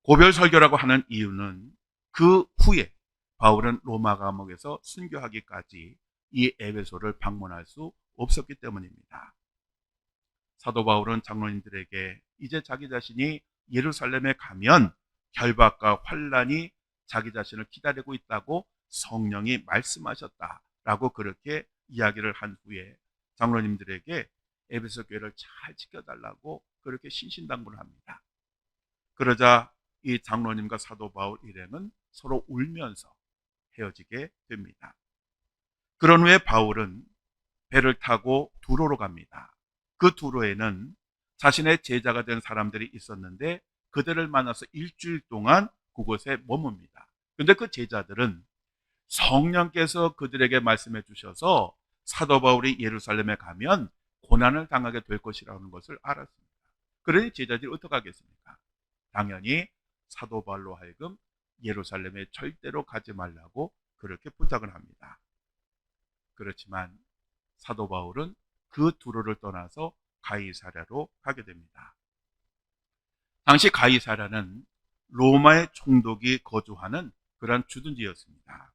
고별 설교라고 하는 이유는 그 후에 바울은 로마 감옥에서 순교하기까지 이 에베소를 방문할 수 없었기 때문입니다. 사도 바울은 장로님들에게 이제 자기 자신이 예루살렘에 가면 결박과 환란이 자기 자신을 기다리고 있다고 성령이 말씀하셨다라고 그렇게 이야기를 한 후에 장로님들에게 에베소 교회를 잘 지켜달라고 그렇게 신신당부를 합니다. 그러자 이 장로님과 사도 바울 일행은 서로 울면서 헤어지게 됩니다. 그런 후에 바울은 배를 타고 두로로 갑니다. 그 두로에는 자신의 제자가 된 사람들이 있었는데 그들을 만나서 일주일 동안 그곳에 머뭅니다. 그런데 그 제자들은 성령께서 그들에게 말씀해 주셔서 사도 바울이 예루살렘에 가면 고난을 당하게 될 것이라는 것을 알았습니다. 그러니 제자들이 어떻게 하겠습니까? 당연히 사도 바울로 하여금 예루살렘에 절대로 가지 말라고 그렇게 부탁을 합니다. 그렇지만 사도 바울은 그 두로를 떠나서 가이사랴로 가게 됩니다. 당시 가이사랴는 로마의 총독이 거주하는 그런 주둔지였습니다.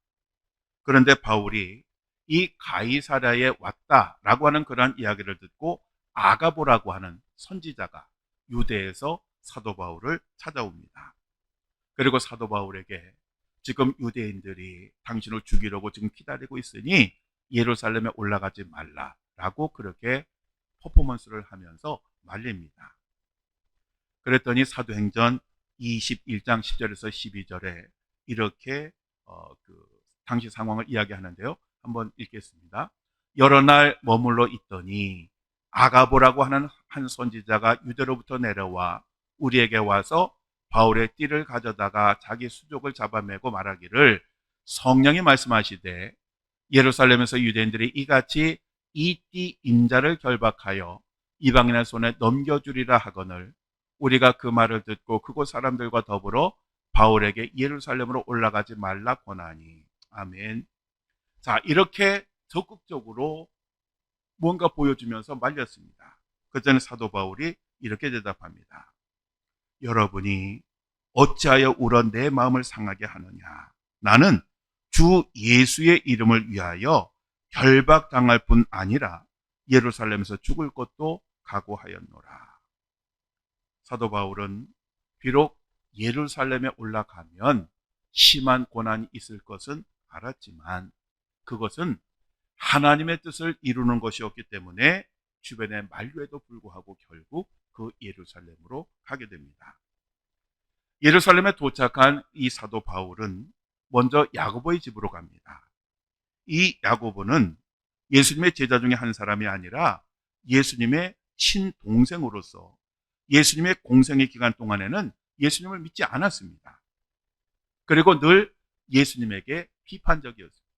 그런데 바울이 이 가이사랴에 왔다라고 하는 그런 이야기를 듣고 아가보라고 하는 선지자가 유대에서 사도 바울을 찾아옵니다. 그리고 사도 바울에게 지금 유대인들이 당신을 죽이려고 지금 기다리고 있으니 예루살렘에 올라가지 말라라고 그렇게 퍼포먼스를 하면서 말립니다. 그랬더니 사도행전 21장 10절에서 12절에 이렇게 당시 상황을 이야기하는데요. 한번 읽겠습니다. 여러 날 머물러 있더니 아가보라고 하는 한 선지자가 유대로부터 내려와 우리에게 와서 바울의 띠를 가져다가 자기 수족을 잡아매고 말하기를 성령이 말씀하시되 예루살렘에서 유대인들이 이같이 이 띠 인자를 결박하여 이방인의 손에 넘겨주리라 하거늘 우리가 그 말을 듣고 그곳 사람들과 더불어 바울에게 예루살렘으로 올라가지 말라 권하니. 아멘. 자, 이렇게 적극적으로 뭔가 보여주면서 말렸습니다. 그 전에 사도 바울이 이렇게 대답합니다. 여러분이 어찌하여 울어 내 마음을 상하게 하느냐. 나는 주 예수의 이름을 위하여 결박당할 뿐 아니라 예루살렘에서 죽을 것도 각오하였노라. 사도 바울은 비록 예루살렘에 올라가면 심한 고난이 있을 것은 알았지만 그것은 하나님의 뜻을 이루는 것이었기 때문에 주변의 만류에도 불구하고 결국 그 예루살렘으로 가게 됩니다. 예루살렘에 도착한 이 사도 바울은 먼저 야고보의 집으로 갑니다. 이 야고보는 예수님의 제자 중에 한 사람이 아니라 예수님의 친동생으로서 예수님의 공생의 기간 동안에는 예수님을 믿지 않았습니다. 그리고 늘 예수님에게 비판적이었습니다.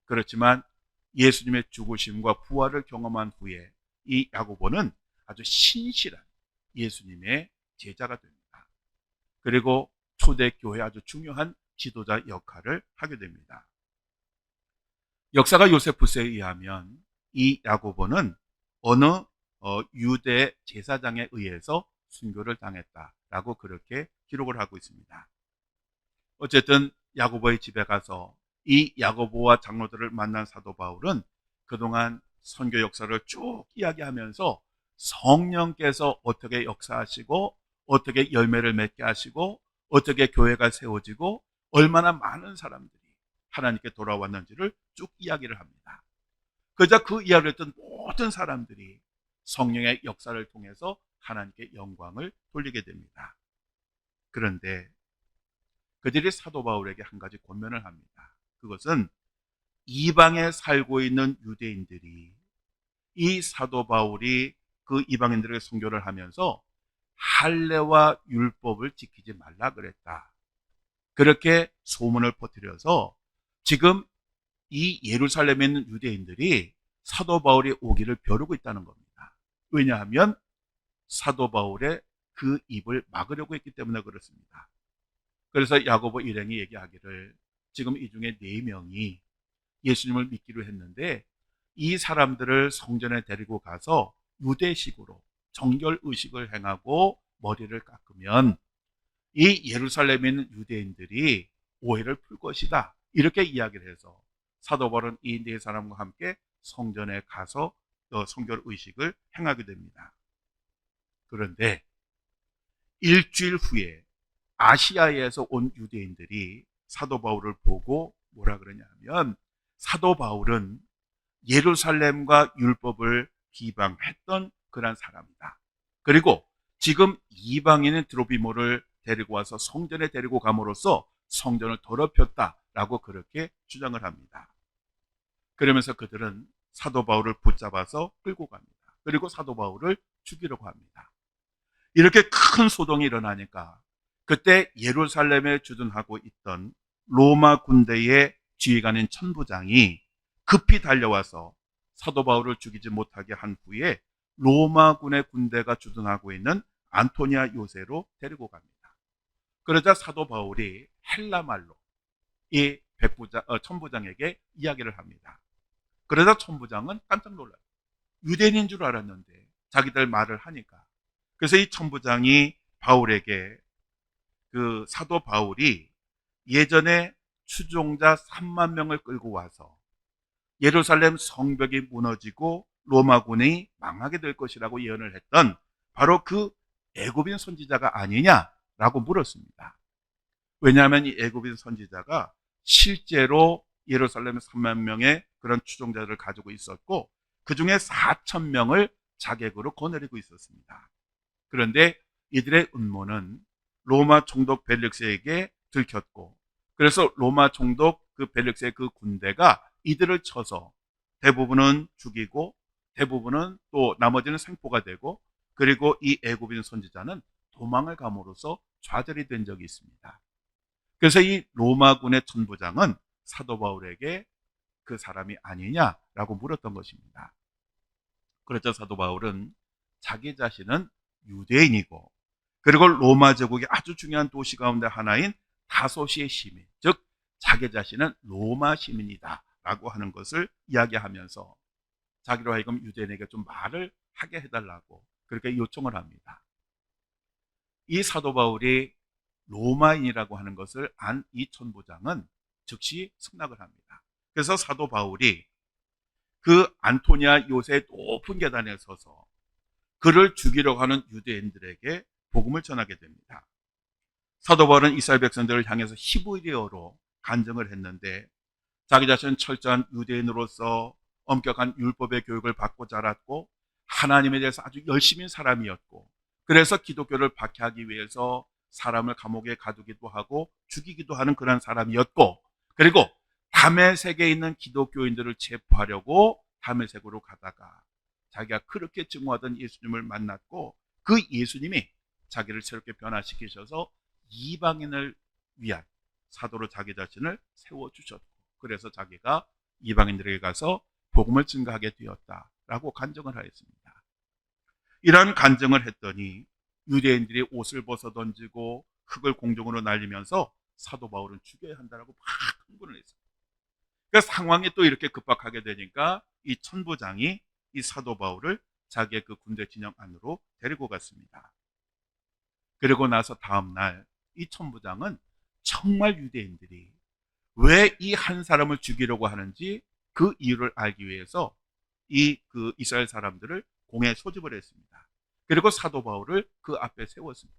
그렇지만 예수님의 죽으심과 부활을 경험한 후에 이 야고보는 아주 신실한 예수님의 제자가 됩니다. 그리고 초대교회 아주 중요한 지도자 역할을 하게 됩니다. 역사가 요세푸스에 의하면 이 야고보는 어느 유대 제사장에 의해서 순교를 당했다라고 그렇게 기록을 하고 있습니다. 어쨌든 야고보의 집에 가서 이 야고보와 장로들을 만난 사도 바울은 그동안 선교 역사를 쭉 이야기하면서 성령께서 어떻게 역사하시고 어떻게 열매를 맺게 하시고 어떻게 교회가 세워지고 얼마나 많은 사람들이 하나님께 돌아왔는지를 쭉 이야기를 합니다. 그저 그 이야기를 했던 모든 사람들이 성령의 역사를 통해서 하나님께 영광을 돌리게 됩니다. 그런데 그들이 사도 바울에게 한 가지 권면을 합니다. 그것은 이방에 살고 있는 유대인들이 이 사도 바울이 그 이방인들에게 선교를 하면서 할례와 율법을 지키지 말라 그랬다. 그렇게 소문을 퍼뜨려서 지금 이 예루살렘에 있는 유대인들이 사도 바울이 오기를 벼르고 있다는 겁니다. 왜냐하면 사도 바울의 그 입을 막으려고 했기 때문에 그렇습니다. 그래서 야고보 일행이 얘기하기를 지금 이 중에 4명이 예수님을 믿기로 했는데 이 사람들을 성전에 데리고 가서 유대식으로 정결 의식을 행하고 머리를 깎으면 이 예루살렘에 있는 유대인들이 오해를 풀 것이다. 이렇게 이야기를 해서 사도 바울은 이 4사람과 함께 성전에 가서 성결 의식을 행하게 됩니다. 그런데 일주일 후에 아시아에서 온 유대인들이 사도 바울을 보고 뭐라 그러냐면 사도 바울은 예루살렘과 율법을 비방했던 그런 사람이다. 그리고 지금 이방인인 드로비모를 데리고 와서 성전에 데리고 감으로써 성전을 더럽혔다라고 그렇게 주장을 합니다. 그러면서 그들은 사도 바울을 붙잡아서 끌고 갑니다. 그리고 사도 바울을 죽이려고 합니다. 이렇게 큰 소동이 일어나니까 그때 예루살렘에 주둔하고 있던 로마 군대의 지휘관인 천부장이 급히 달려와서 사도 바울을 죽이지 못하게 한 후에 로마군의 군대가 주둔하고 있는 안토니아 요새로 데리고 갑니다. 그러자 사도 바울이 헬라말로 이 천부장에게 이야기를 합니다. 그러자 천부장은 깜짝 놀라요. 유대인인 줄 알았는데 자기들 말을 하니까. 그래서 이 천부장이 바울에게 그 사도 바울이 예전에 추종자 3만 명을 끌고 와서 예루살렘 성벽이 무너지고 로마군이 망하게 될 것이라고 예언을 했던 바로 그 애굽인 선지자가 아니냐라고 물었습니다. 왜냐하면 이 애굽인 선지자가 실제로 예루살렘 3만 명의 그런 추종자들을 가지고 있었고 그 중에 4천 명을 자객으로 거느리고 있었습니다. 그런데 이들의 음모는 로마 총독 벨릭스에게 들켰고 그래서 로마 총독 그 벨릭스의 그 군대가 이들을 쳐서 대부분은 죽이고 대부분은 또 나머지는 생포가 되고 그리고 이 애굽인 선지자는 도망을 감으로써 좌절이 된 적이 있습니다. 그래서 이 로마군의 천부장은 사도 바울에게 그 사람이 아니냐라고 물었던 것입니다. 그렇죠. 사도 바울은 자기 자신은 유대인이고 그리고 로마 제국의 아주 중요한 도시 가운데 하나인 다소시의 시민, 즉 자기 자신은 로마 시민이다 라고 하는 것을 이야기하면서 자기로 하여금 유대인에게 좀 말을 하게 해달라고 그렇게 요청을 합니다. 이 사도 바울이 로마인이라고 하는 것을 안 이 천부장은 즉시 승낙을 합니다. 그래서 사도 바울이 그 안토니아 요새의 높은 계단에 서서 그를 죽이려고 하는 유대인들에게 복음을 전하게 됩니다. 사도 바울은 이스라엘 백성들을 향해서 히브리어로 간증을 했는데 자기 자신은 철저한 유대인으로서 엄격한 율법의 교육을 받고 자랐고 하나님에 대해서 아주 열심인 사람이었고 그래서 기독교를 박해하기 위해서 사람을 감옥에 가두기도 하고 죽이기도 하는 그런 사람이었고 그리고 다메섹에 있는 기독교인들을 체포하려고 다메섹으로 가다가 자기가 그렇게 증오하던 예수님을 만났고 그 예수님이 자기를 새롭게 변화시키셔서 이방인을 위한 사도로 자기 자신을 세워주셨고 그래서 자기가 이방인들에게 가서 복음을 증거하게 되었다라고 간증을 하였습니다. 이러한 간증을 했더니 유대인들이 옷을 벗어 던지고 흙을 공중으로 날리면서 사도 바울은 죽여야 한다라고 막 흥분을 했습니다. 그러니까 상황이 또 이렇게 급박하게 되니까 이 천부장이 이 사도 바울을 자기의 그 군대 진영 안으로 데리고 갔습니다. 그리고 나서 다음 날 이 천부장은 정말 유대인들이 왜 이 한 사람을 죽이려고 하는지 그 이유를 알기 위해서 이 그 이스라엘 사람들을 공에 소집을 했습니다. 그리고 사도 바울을 그 앞에 세웠습니다.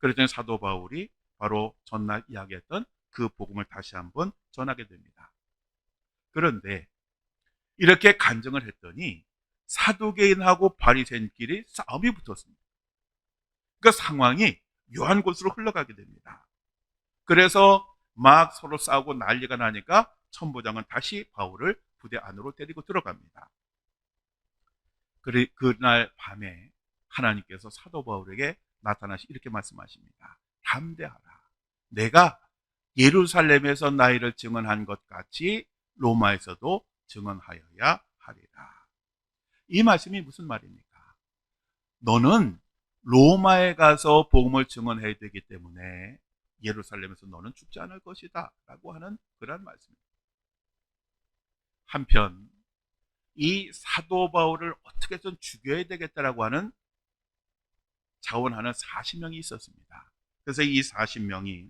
그랬더니 사도 바울이 바로 전날 이야기했던 그 복음을 다시 한번 전하게 됩니다. 그런데 이렇게 간증을 했더니 사두개인하고 바리새인끼리 싸움이 붙었습니다. 그러니까 상황이 묘한 곳으로 흘러가게 됩니다. 그래서 막 서로 싸우고 난리가 나니까 천부장은 다시 바울을 부대 안으로 데리고 들어갑니다. 그날 밤에 하나님께서 사도 바울에게 나타나시 이렇게 말씀하십니다. 담대하라. 내가 예루살렘에서 나이를 증언한 것 같이 로마에서도 증언하여야 하리라. 이 말씀이 무슨 말입니까? 너는 로마에 가서 복음을 증언해야 되기 때문에 예루살렘에서 너는 죽지 않을 것이다 라고 하는 그런 말씀입니다. 한편 이 사도 바울을 어떻게든 죽여야 되겠다라고 하는 자원하는 40명이 있었습니다. 그래서 이 40명이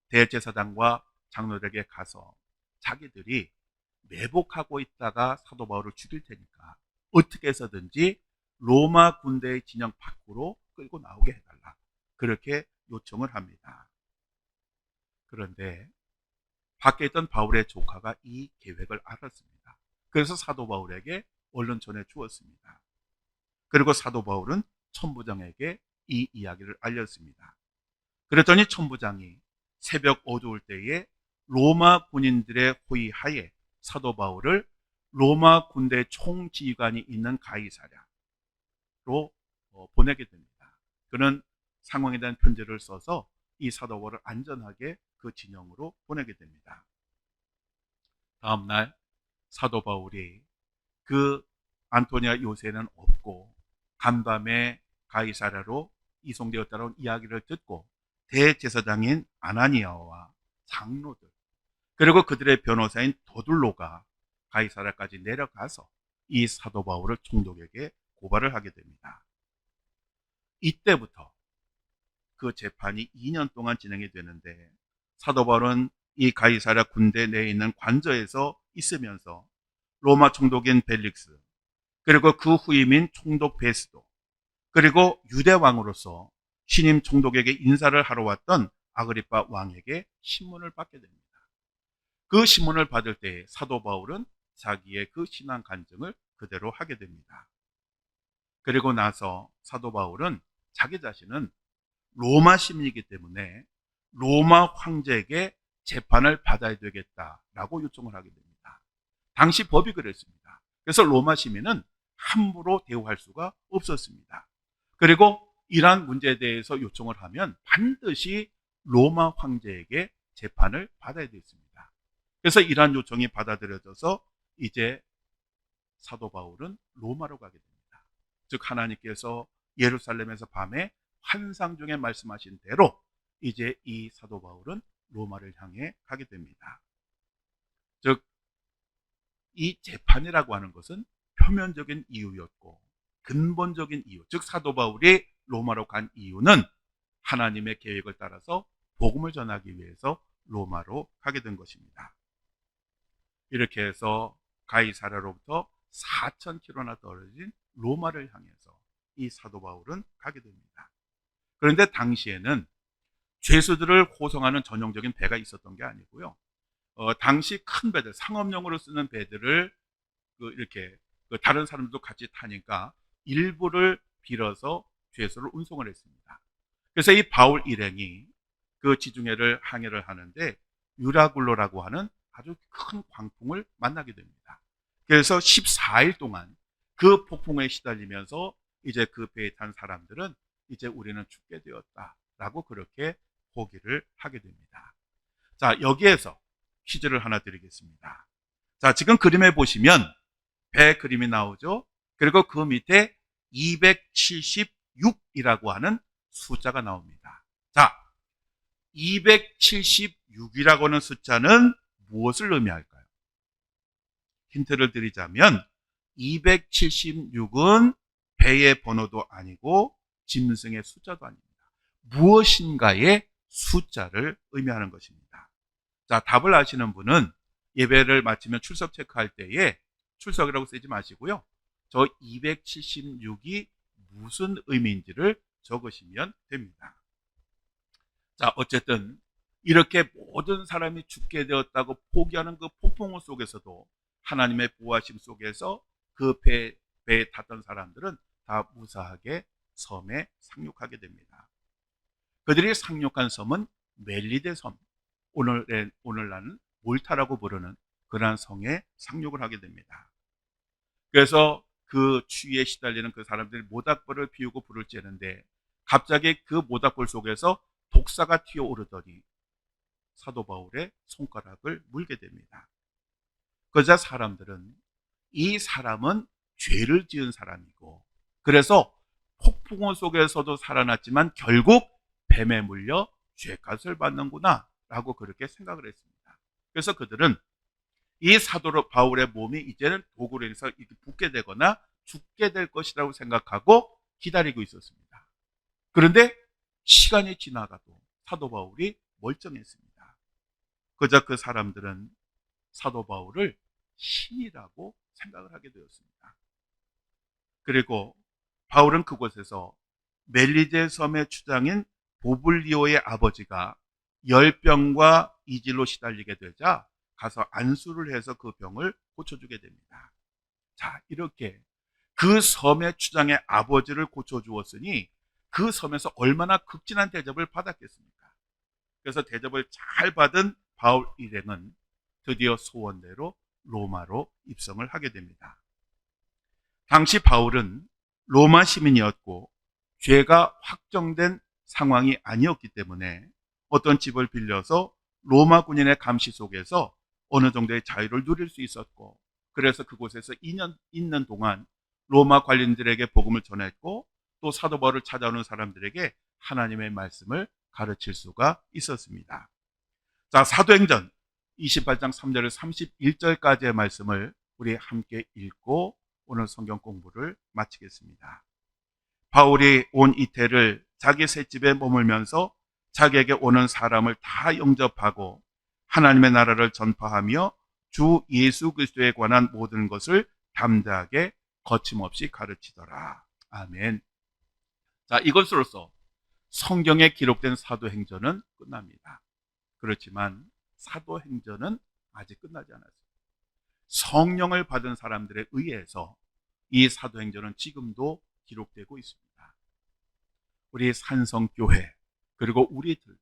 대제사장과 장로들에게 가서 자기들이 매복하고 있다가 사도 바울을 죽일 테니까 어떻게 해서든지 로마 군대의 진영 밖으로 끌고 나오게 해달라, 그렇게 요청을 합니다. 그런데 밖에 있던 바울의 조카가 이 계획을 알았습니다. 그래서 사도 바울에게 얼른 전해 주었습니다. 그리고 사도 바울은 천부장에게 이 이야기를 알렸습니다. 그랬더니 천부장이 새벽 어두울 때에 로마 군인들의 호의하에 사도 바울을 로마 군대 총지휘관이 있는 가이사랴로 보내게 됩니다. 그는 상황에 대한 편지를 써서 이 사도 바울을 안전하게 그 진영으로 보내게 됩니다. 다음날 사도 바울이 그 안토니아 요새는 없고 간밤에 가이사랴로 이송되었다는 이야기를 듣고 대제사장인 아나니아와 장로들 그리고 그들의 변호사인 도둘로가 가이사랴까지 내려가서 이 사도 바울을 총독에게 고발을 하게 됩니다. 이때부터 그 재판이 2년 동안 진행이 되는데 사도 바울은 이 가이사랴 군대 내에 있는 관저에서 있으면서 로마 총독인 벨릭스 그리고 그 후임인 총독 베스도 그리고 유대 왕으로서 신임 총독에게 인사를 하러 왔던 아그리파 왕에게 신문을 받게 됩니다. 그 신문을 받을 때 사도 바울은 자기의 그 신앙 간증을 그대로 하게 됩니다. 그리고 나서 사도 바울은 자기 자신은 로마 시민이기 때문에 로마 황제에게 재판을 받아야 되겠다라고 요청을 하게 됩니다. 당시 법이 그랬습니다. 그래서 로마 시민은 함부로 대우할 수가 없었습니다. 그리고 이러한 문제에 대해서 요청을 하면 반드시 로마 황제에게 재판을 받아야 됐습니다. 그래서 이러한 요청이 받아들여져서 이제 사도 바울은 로마로 가게 됩니다. 즉 하나님께서 예루살렘에서 밤에 환상 중에 말씀하신 대로 이제 이 사도 바울은 로마를 향해 가게 됩니다. 즉 이 재판이라고 하는 것은 표면적인 이유였고 근본적인 이유, 즉 사도 바울이 로마로 간 이유는 하나님의 계획을 따라서 복음을 전하기 위해서 로마로 가게 된 것입니다. 이렇게 해서 가이사랴로부터 4,000km나 떨어진 로마를 향해서 이 사도 바울은 가게 됩니다. 그런데 당시에는 죄수들을 호송하는 전용적인 배가 있었던 게 아니고요. 당시 큰 배들, 상업용으로 쓰는 배들을 이렇게 다른 사람들도 같이 타니까 일부를 빌어서 죄수를 운송을 했습니다. 그래서 이 바울 일행이 그 지중해를 항해를 하는데 유라굴로라고 하는 아주 큰 광풍을 만나게 됩니다. 그래서 14일 동안 그 폭풍에 시달리면서 이제 그 배에 탄 사람들은 이제 우리는 죽게 되었다라고 그렇게 포기를 하게 됩니다. 자, 여기에서 퀴즈를 하나 드리겠습니다. 자, 지금 그림에 보시면 배 그림이 나오죠. 그리고 그 밑에 276이라고 하는 숫자가 나옵니다. 자, 276이라고 하는 숫자는 무엇을 의미할까요? 힌트를 드리자면 276은 배의 번호도 아니고 짐승의 숫자도 아닙니다. 무엇인가의 숫자를 의미하는 것입니다. 자, 답을 아시는 분은 예배를 마치면 출석 체크할 때에 출석이라고 쓰지 마시고요. 저 276이 무슨 의미인지를 적으시면 됩니다. 자, 어쨌든 이렇게 모든 사람이 죽게 되었다고 포기하는 그 폭풍우 속에서도 하나님의 보호하심 속에서 그 배에 탔던 사람들은 다 무사하게 섬에 상륙하게 됩니다. 그들이 상륙한 섬은 멜리데 섬, 오늘날은 몰타라고 부르는 그러한 성에 상륙을 하게 됩니다. 그래서 그 추위에 시달리는 그 사람들이 모닥불을 피우고 불을 쬐는데 갑자기 그 모닥불 속에서 독사가 튀어오르더니 사도 바울의 손가락을 물게 됩니다. 그러자 사람들은 이 사람은 죄를 지은 사람이고, 그래서 폭풍우 속에서도 살아났지만 결국 뱀에 물려 죄값을 받는구나 라고 그렇게 생각을 했습니다. 그래서 그들은 이 사도 바울의 몸이 이제는 도구로 인해서 이렇게 붓게 되거나 죽게 될 것이라고 생각하고 기다리고 있었습니다. 그런데 시간이 지나가도 사도 바울이 멀쩡했습니다. 그저 그 사람들은 사도 바울을 신이라고 생각을 하게 되었습니다. 그리고 바울은 그곳에서 멜리데 섬의 주장인 보블리오의 아버지가 열병과 이질로 시달리게 되자 가서 안수를 해서 그 병을 고쳐주게 됩니다. 자, 이렇게 그 섬의 주장의 아버지를 고쳐주었으니 그 섬에서 얼마나 극진한 대접을 받았겠습니까? 그래서 대접을 잘 받은 바울 일행은 드디어 소원대로 로마로 입성을 하게 됩니다. 당시 바울은 로마 시민이었고 죄가 확정된 상황이 아니었기 때문에 어떤 집을 빌려서 로마 군인의 감시 속에서 어느 정도의 자유를 누릴 수 있었고, 그래서 그곳에서 2년 있는 동안 로마 관리인들에게 복음을 전했고 또 사도 바울을 찾아오는 사람들에게 하나님의 말씀을 가르칠 수가 있었습니다. 자, 사도행전 28장 3절에서 31절까지의 말씀을 우리 함께 읽고 오늘 성경 공부를 마치겠습니다. 바울이 온 이태를 자기 셋집에 머물면서 자기에게 오는 사람을 다 영접하고 하나님의 나라를 전파하며 주 예수 그리스도에 관한 모든 것을 담대하게 거침없이 가르치더라. 아멘. 자, 이것으로서 성경에 기록된 사도행전은 끝납니다. 그렇지만 사도행전은 아직 끝나지 않았습니다. 성령을 받은 사람들에 의해서 이 사도행전은 지금도 기록되고 있습니다. 우리 산성교회 그리고 우리들도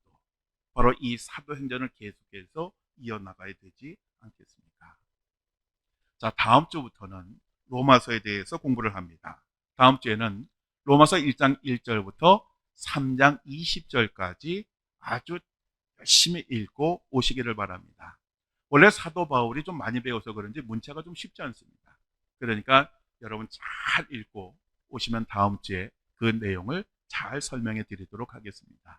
바로 이 사도행전을 계속해서 이어나가야 되지 않겠습니까? 자, 다음 주부터는 로마서에 대해서 공부를 합니다. 다음 주에는 로마서 1장 1절부터 3장 20절까지 아주 열심히 읽고 오시기를 바랍니다. 원래 사도 바울이 좀 많이 배워서 그런지 문체가 좀 쉽지 않습니다. 그러니까 여러분 잘 읽고 오시면 다음 주에 그 내용을 잘 설명해 드리도록 하겠습니다.